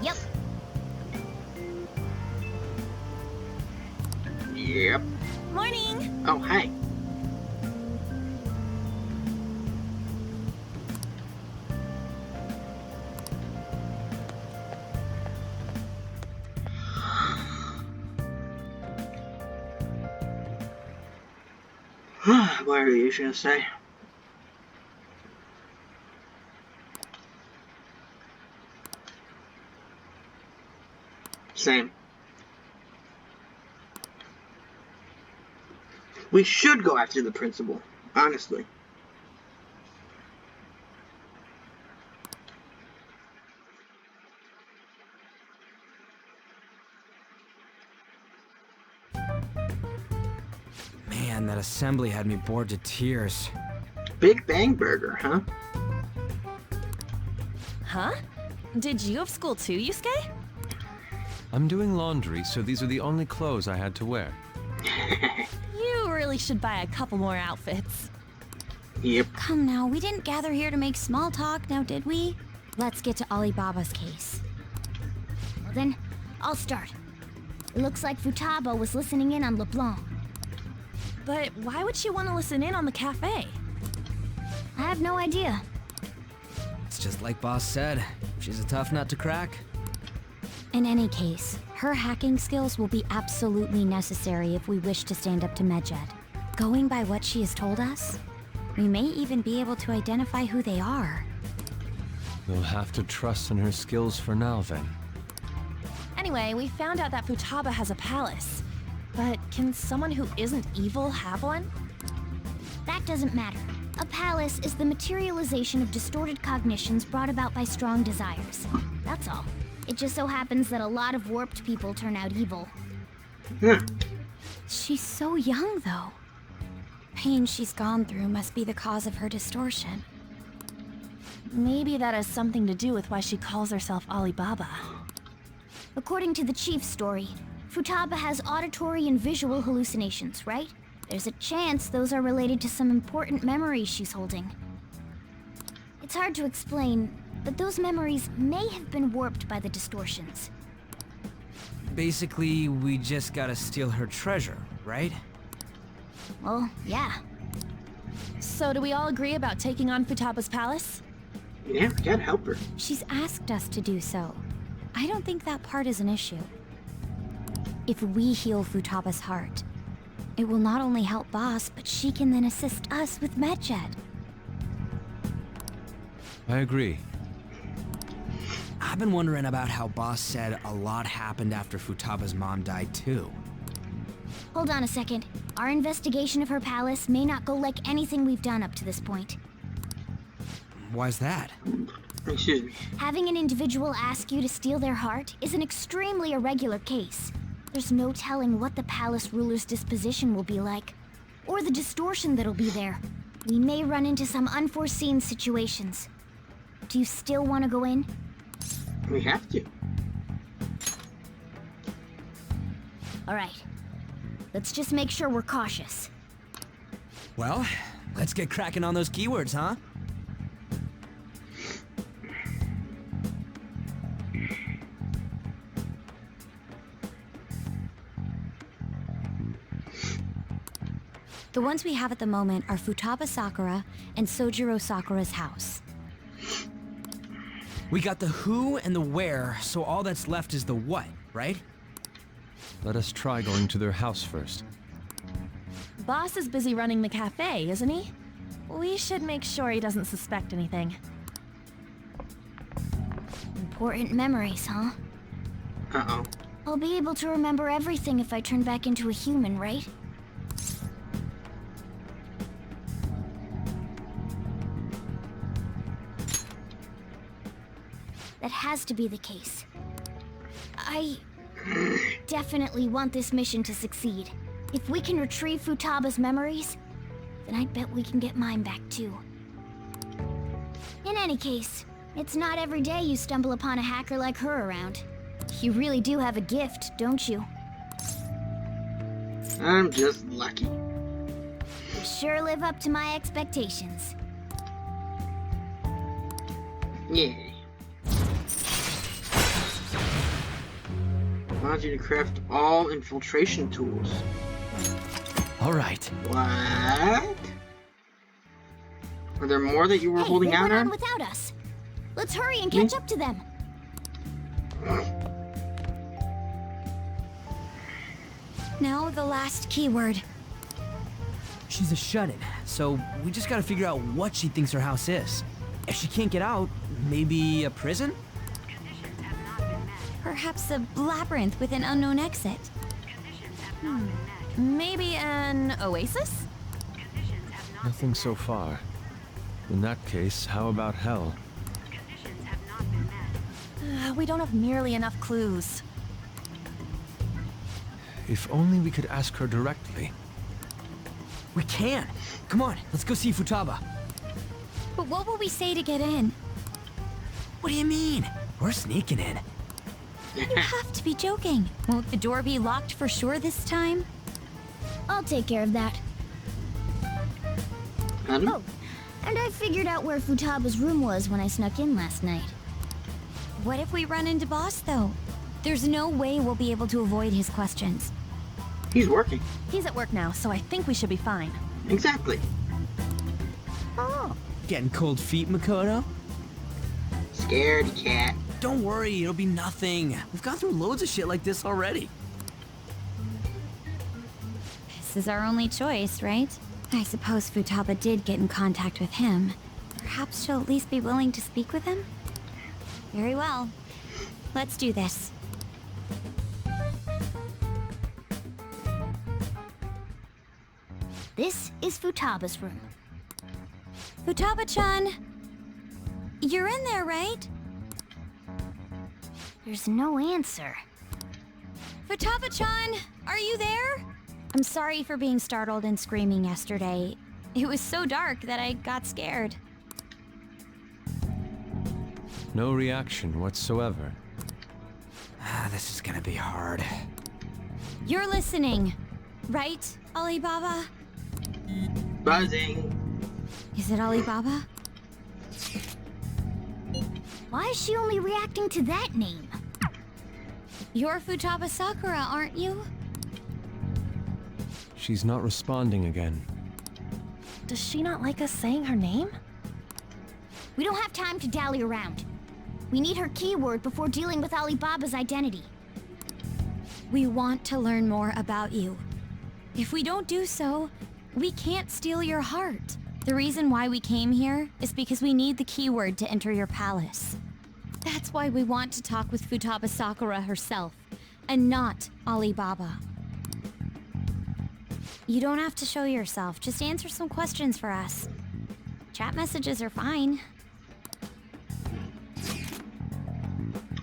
Yep. Yep. Morning! Oh, hi. What are you gonna say? Same. We should go after the principal, honestly. Man, that assembly had me bored to tears. Big Bang Burger, huh? Huh? Did you have school too, Yusuke? I'm doing laundry, so these are the only clothes I had to wear. You really should buy a couple more outfits. Yep. Come now, we didn't gather here to make small talk, now did we? Let's get to Alibaba's case. Well then, I'll start. It looks like Futaba was listening in on LeBlanc. But why would she want to listen in on the cafe? I have no idea. It's just like Boss said. She's a tough nut to crack. In any case, her hacking skills will be absolutely necessary if we wish to stand up to Medjed. Going by what she has told us, we may even be able to identify who they are. You'll have to trust in her skills for now, then. Anyway, we found out that Futaba has a palace. But can someone who isn't evil have one? That doesn't matter. A palace is the materialization of distorted cognitions brought about by strong desires. That's all. It just so happens that a lot of warped people turn out evil. She's so young, though. Pain she's gone through must be the cause of her distortion. Maybe that has something to do with why she calls herself Alibaba. According to the chief's story, Futaba has auditory and visual hallucinations, right? There's a chance those are related to some important memories she's holding. It's hard to explain, but those memories may have been warped by the distortions. Basically, we just gotta steal her treasure, right? Well, yeah. So do we all agree about taking on Futaba's palace? Yeah, we gotta help her. She's asked us to do so. I don't think that part is an issue. If we heal Futaba's heart, it will not only help Boss, but she can then assist us with Medjed. I agree. I've been wondering about how Boss said a lot happened after Futaba's mom died too. Hold on a second. Our investigation of her palace may not go like anything we've done up to this point. Why's that? Excuse me. Having an individual ask you to steal their heart is an extremely irregular case. There's no telling what the palace ruler's disposition will be like, or the distortion that'll be there. We may run into some unforeseen situations. Do you still want to go in? We have to. All right. Let's just make sure we're cautious. Well, let's get cracking on those keywords, huh? The ones we have at the moment are Futaba Sakura and Sojiro Sakura's house. We got the who and the where, so all that's left is the what, right? Let us try going to their house first. Boss is busy running the cafe, isn't he? We should make sure he doesn't suspect anything. Important memories, huh? Uh-oh. I'll be able to remember everything if I turn back into a human, right? That has to be the case. I definitely want this mission to succeed. If we can retrieve Futaba's memories, then I bet we can get mine back too. In any case, it's not every day you stumble upon a hacker like her around. You really do have a gift, don't you? I'm just lucky. You sure live up to my expectations. Yay. Allows you to craft all infiltration tools. All right. What? Were there more that you were Hey, holding they out went on on? without us. Let's hurry and catch up to them. Now the last keyword. She's a shut-in, so we just gotta figure out what she thinks her house is. If she can't get out, maybe a prison? Perhaps a labyrinth with an unknown exit. Maybe an oasis? Nothing so far. In that case, how about hell? We don't have nearly enough clues. If only we could ask her directly. We can! Come on, let's go see Futaba. But what will we say to get in? What do you mean? We're sneaking in. You have to be joking. Won't the door be locked for sure this time? I'll take care of that. Oh, and I figured out where Futaba's room was when I snuck in last night. What if we run into Boss, though? There's no way we'll be able to avoid his questions. He's working. He's at work now, so I think we should be fine. Exactly. Oh. Getting cold feet, Makoto? Scared cat. Don't worry, it'll be nothing. We've gone through loads of shit like this already. This is our only choice, right? I suppose Futaba did get in contact with him. Perhaps she'll at least be willing to speak with him? Very well. Let's do this. This is Futaba's room. Futaba-chan! You're in there, right? There's no answer. Futaba-chan! Are you there? I'm sorry for being startled and screaming yesterday. It was so dark that I got scared. No reaction whatsoever. This is gonna be hard. You're listening, right, Alibaba? Buzzing. Is it Alibaba? Why is she only reacting to that name? You're Futaba Sakura, aren't you? She's not responding again. Does she not like us saying her name? We don't have time to dally around. We need her keyword before dealing with Alibaba's identity. We want to learn more about you. If we don't do so, we can't steal your heart. The reason why we came here is because we need the keyword to enter your palace. That's why we want to talk with Futaba Sakura herself, and not Alibaba. You don't have to show yourself, just answer some questions for us. Chat messages are fine.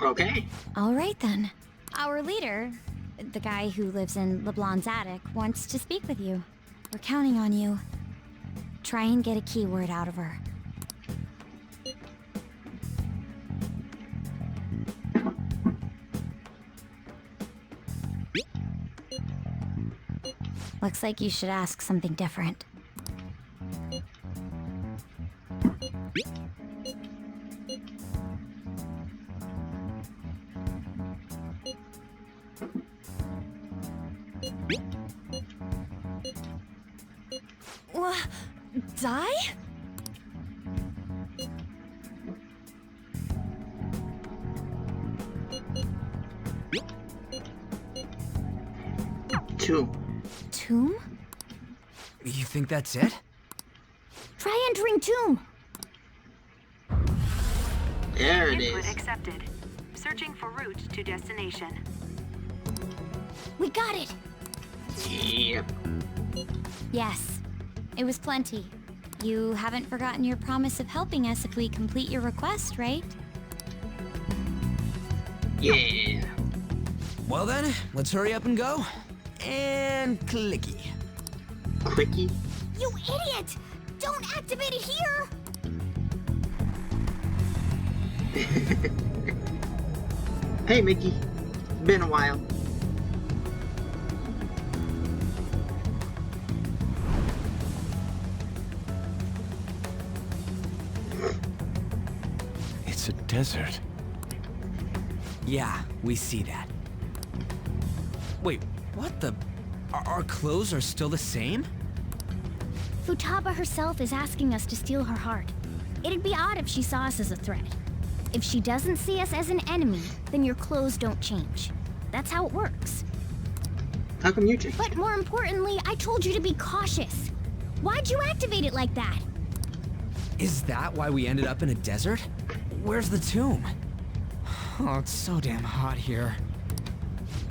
Okay. All right then. Our leader, the guy who lives in LeBlanc's attic, wants to speak with you. We're counting on you. Try and get a keyword out of her. Looks like you should ask something different. Die? Tomb. Tomb? You think that's it? Try entering tomb. There it Input is. accepted. Searching for route to destination. We got it. Yep. Yes. It was plenty. You haven't forgotten your promise of helping us if we complete your request, right? Yeah. Well then, let's hurry up and go. And clicky. Clicky? You idiot! Don't activate it here! Hey, Mickey. Been a while. It's a desert. Yeah, we see that. Wait, what the? Our clothes are still the same? Futaba herself is asking us to steal her heart. It'd be odd if she saw us as a threat. If she doesn't see us as an enemy, then your clothes don't change. That's how it works. How come you changed? But more importantly, I told you to be cautious. Why'd you activate it like that? Is that why we ended up in a desert? Where's the tomb? Oh, it's so damn hot here.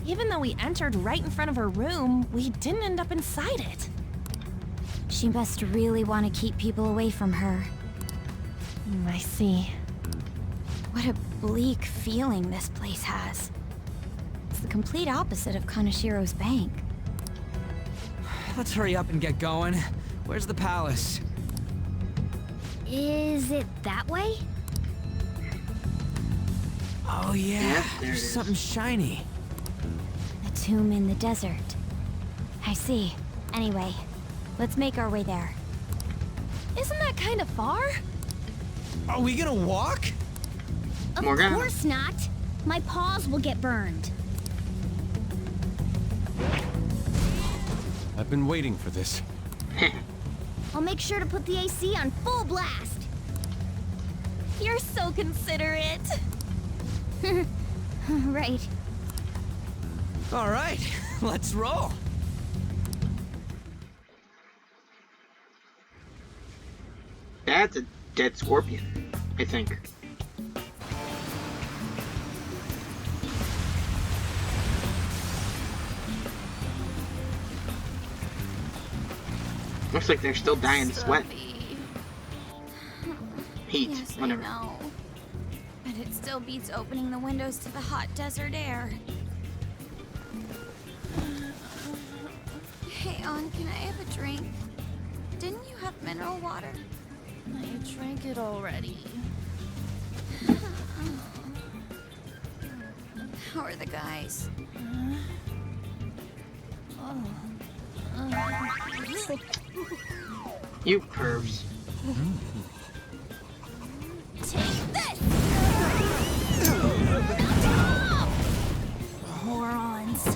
Even though we entered right in front of her room, we didn't end up inside it. She must really want to keep people away from her. I see. What a bleak feeling this place has. It's the complete opposite of Kanashiro's bank. Let's hurry up and get going. Where's the palace? Is it that way? Oh yeah, Yep, there it there's is. something shiny. A tomb in the desert. I see. Anyway, let's make our way there. Isn't that kind of far? Are we gonna walk? Of Morgana. course not. My paws will get burned. I've been waiting for this. I'll make sure to put the AC on full blast. You're so considerate. Right. All right, let's roll. That's a dead scorpion, I think. Looks like they're still dying to sweat. Heat, Yes, whatever. I know. But it still beats opening the windows to the hot desert air. Hey, On, can I have a drink? Didn't you have mineral water? I drank it already. How are the guys? You pervs. Take this! Morons.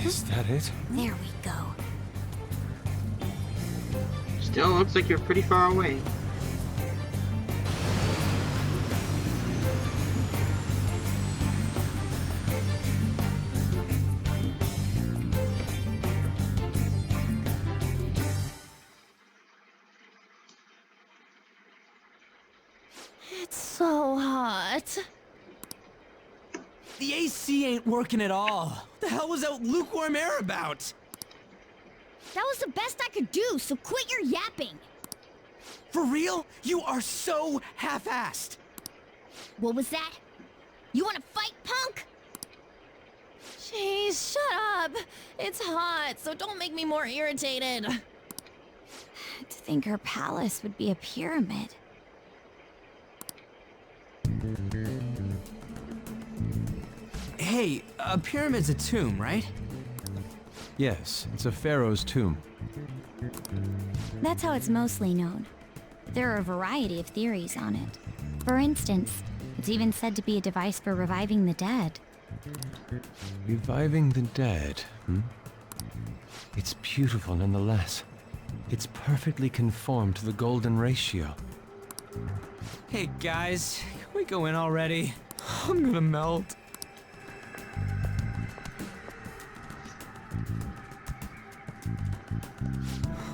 Is that it? There we go. Still looks like you're pretty far away. It's so hot. The AC ain't working at all. What the hell was that lukewarm air about? That was the best I could do, so quit your yapping. For real? You are so half-assed. What was that? You wanna fight, punk? Jeez, shut up. It's hot, so don't make me more irritated. To think her palace would be a pyramid. Hey, a pyramid's a tomb, right? Yes, it's a pharaoh's tomb. That's how it's mostly known. There are a variety of theories on it. For instance, it's even said to be a device for reviving the dead. Reviving the dead, hmm? It's beautiful nonetheless. It's perfectly conformed to the golden ratio. Hey guys, can we go in already? I'm gonna melt.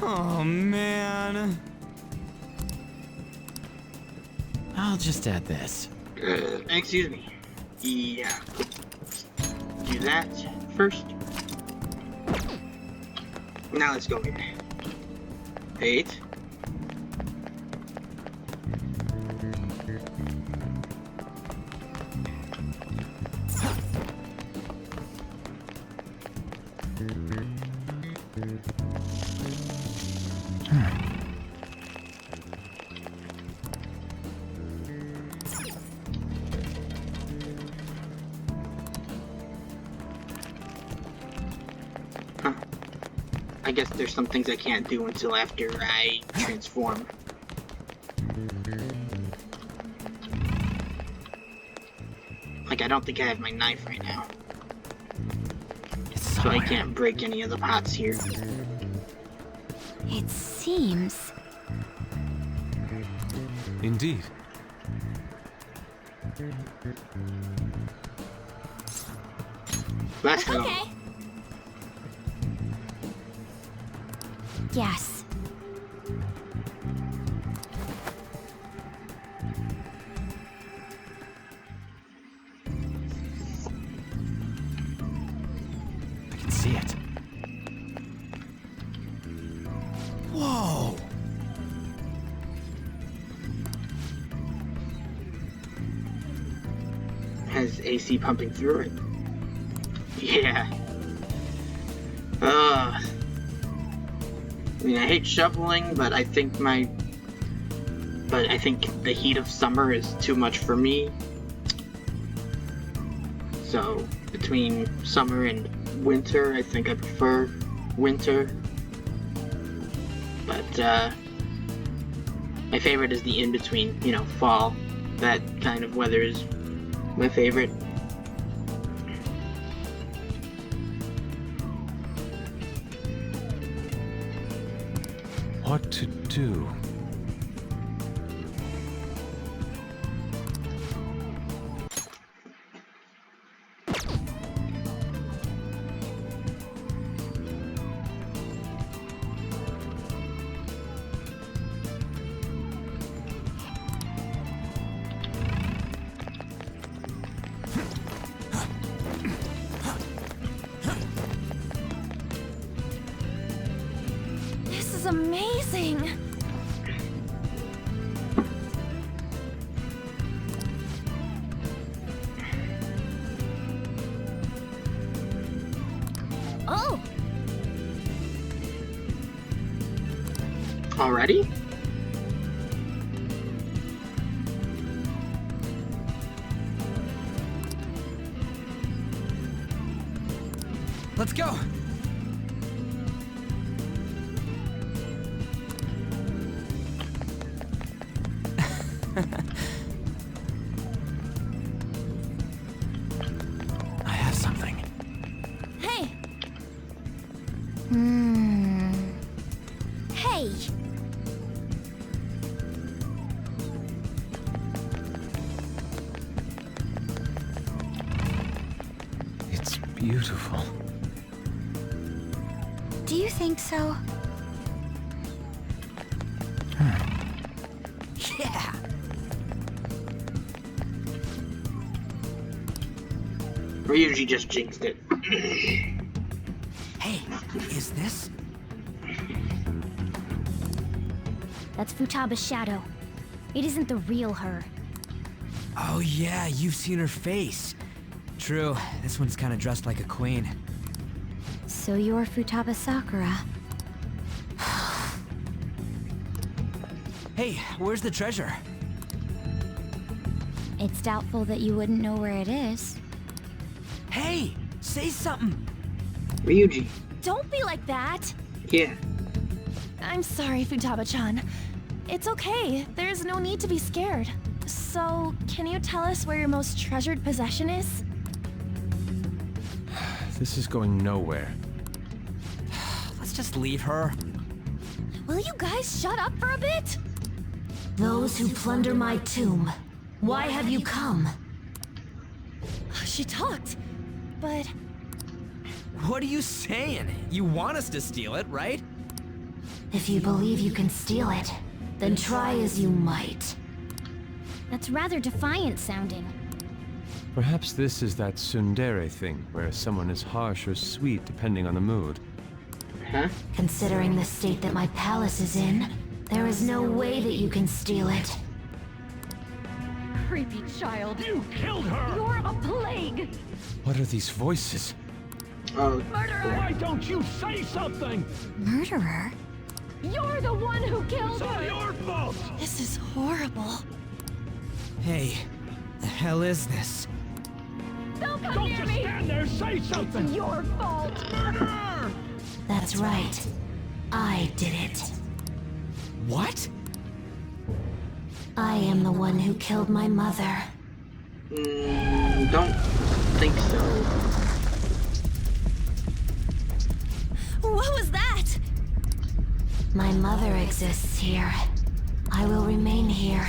Oh man. I'll just add this. Excuse me. Yeah. Do that first. Now let's go in. 8. I guess there's some things I can't do until after I transform. Like, I don't think I have my knife right now. So I can't break any of the pots here. It seems... Indeed. Let's go. Okay. Yes. I can see it. Whoa! Has AC pumping through it. Yeah. I mean, I hate shoveling, but I think the heat of summer is too much for me. So, between summer and winter, I think I prefer winter. But, my favorite is the in-between, you know, fall. That kind of weather is my favorite. What to do? amazing! Oh! Already? Let's go! I have something. Hey! Hey! It's beautiful. Do you think so? Yeah! Ryuji just jinxed it. Hey, is this? That's Futaba's shadow. It isn't the real her. Oh yeah, you've seen her face. True, this one's kind of dressed like a queen. So you're Futaba Sakura. Hey, where's the treasure? It's doubtful that you wouldn't know where it is. Hey, say something! Ryuji. Don't be like that! Yeah. I'm sorry, Futaba-chan. It's okay. There's no need to be scared. So, can you tell us where your most treasured possession is? This is going nowhere. Let's just leave her. Will you guys shut up for a bit? Those who plunder my tomb, why have you come? She talked, but... What are you saying? You want us to steal it, right? If you believe you can steal it, then try as you might. That's rather defiant sounding. Perhaps this is that tsundere thing, where someone is harsh or sweet depending on the mood. Huh? Considering the state that my palace is in, there is no way that you can steal it. Creepy child. You killed her! You're a plague! What are these voices? Oh. Murderer! Why don't you say something? Murderer? You're the one who killed It's all her! your fault! This is horrible. Hey, the hell is this? Don't come Don't near just me! stand there, say something! It's your fault! Murderer! That's right. I did it. What? I am the one who killed my mother. Don't think so. What was that? My mother exists here. I will remain here.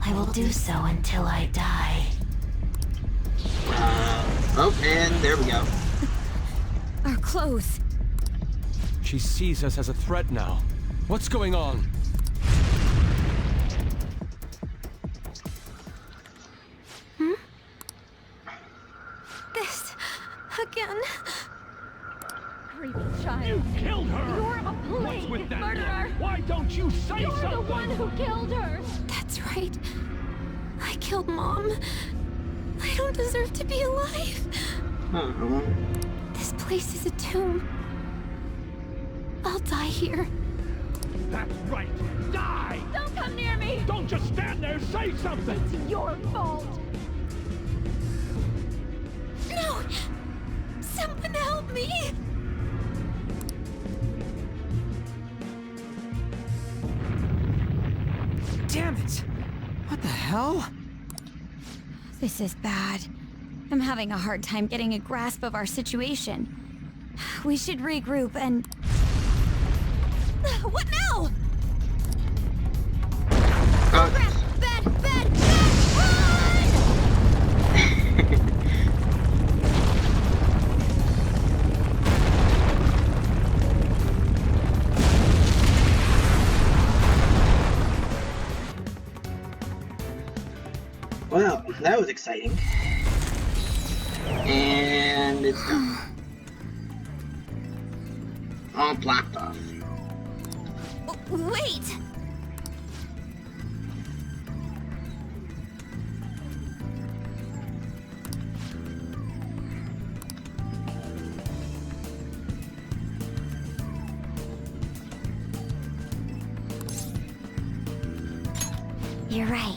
I will do so until I die. Oh, and there we go. Our clothes. She sees us as a threat now. What's going on? This... again... Creepy child. You killed her! You're a plague! What's with that Murderer! look? Why don't you say You're something? the one who killed her! That's right. I killed Mom. I don't deserve to be alive. Uh-huh. This place is a tomb. I'll die here. That's right! Die! Don't come near me! Don't just stand there, say something! It's your fault! No! Someone help me! Damn it! What the hell? This is bad. I'm having a hard time getting a grasp of our situation. We should regroup and... What now? Oh, Crap! Bad! Bad! well, that was exciting. And it's done. All blocked off. Wait! You're right.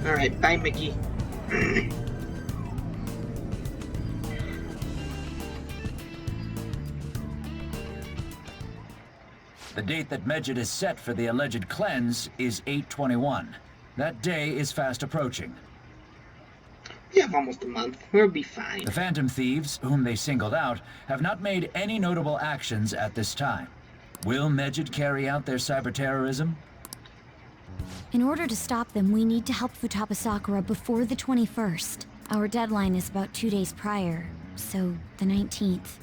Alright, bye, Mickey. The date that Medjed is set for the alleged cleanse is 8/21. That day is fast approaching. We have almost a month. We'll be fine. The Phantom Thieves, whom they singled out, have not made any notable actions at this time. Will Medjed carry out their cyber-terrorism? In order to stop them, we need to help Futaba Sakura before the 21st. Our deadline is about 2 days prior, so the 19th.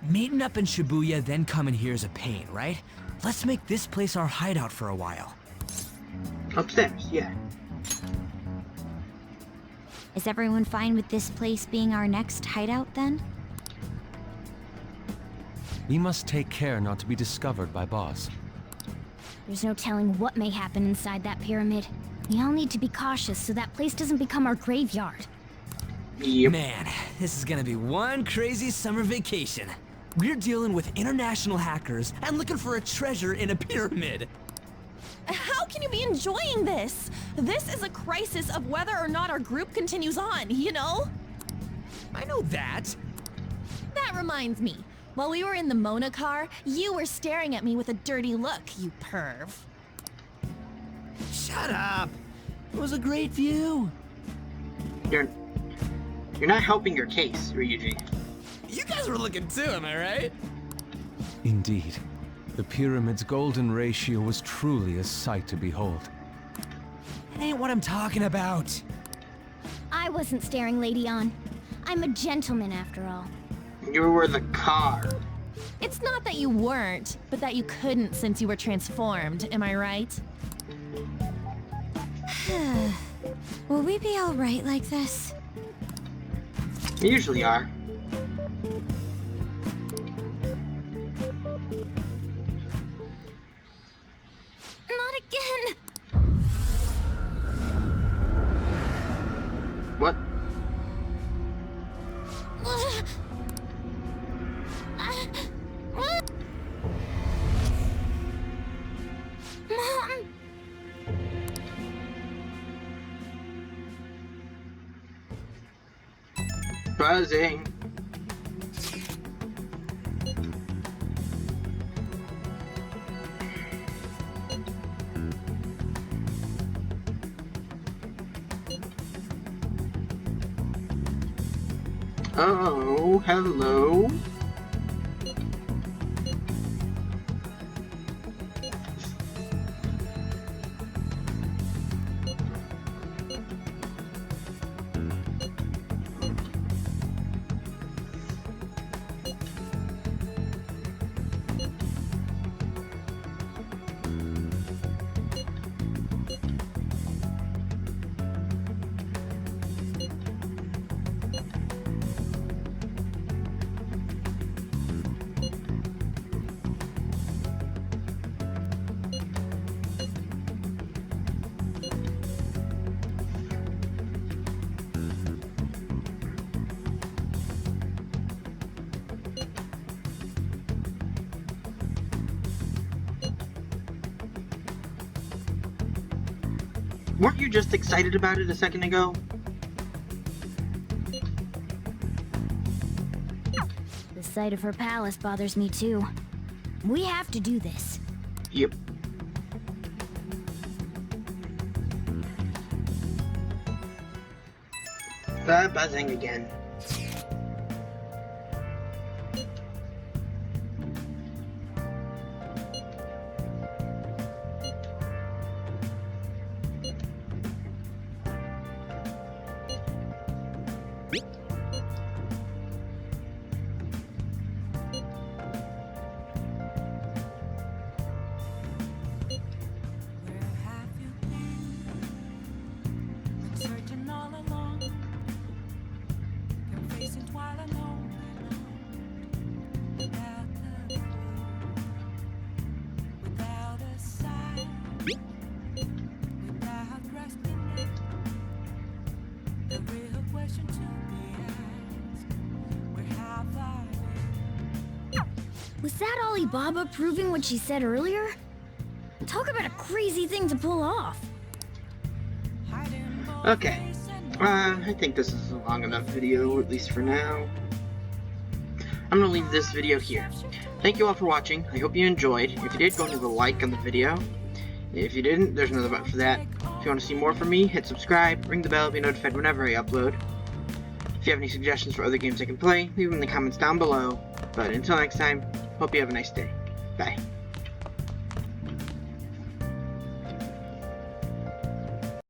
Meeting up in Shibuya, then coming here is a pain, right? Let's make this place our hideout for a while. Upstairs, yeah. Is everyone fine with this place being our next hideout, then? We must take care not to be discovered by Boss. There's no telling what may happen inside that pyramid. We all need to be cautious so that place doesn't become our graveyard. Yep. Man, this is gonna be one crazy summer vacation. We're dealing with international hackers and looking for a treasure in a pyramid. How can you be enjoying this? This is a crisis of whether or not our group continues on, you know? I know that. That reminds me. While we were in the Mona car, you were staring at me with a dirty look, you perv. Shut up. It was a great view. You're not helping your case, Ryuji. You guys were looking too, am I right? Indeed. The pyramid's golden ratio was truly a sight to behold. That ain't what I'm talking about. I wasn't staring Lady On. I'm a gentleman after all. You were the car. It's not that you weren't, but that you couldn't since you were transformed, am I right? Will we be alright like this? We usually are. Not again! What? Mom! Buzzing. Oh, hello. Weren't you just excited about it a second ago? The sight of her palace bothers me too. We have to do this. Yep. Buzzing again. Was that Alibaba proving what she said earlier? Talk about a crazy thing to pull off. Okay. I think this is a long enough video, at least for now. I'm gonna leave this video here. Thank you all for watching. I hope you enjoyed. If you did, go leave a like on the video. If you didn't, there's another button for that. If you want to see more from me, hit subscribe, ring the bell to be notified whenever I upload. If you have any suggestions for other games I can play, leave them in the comments down below. But until next time, hope you have a nice day. Bye.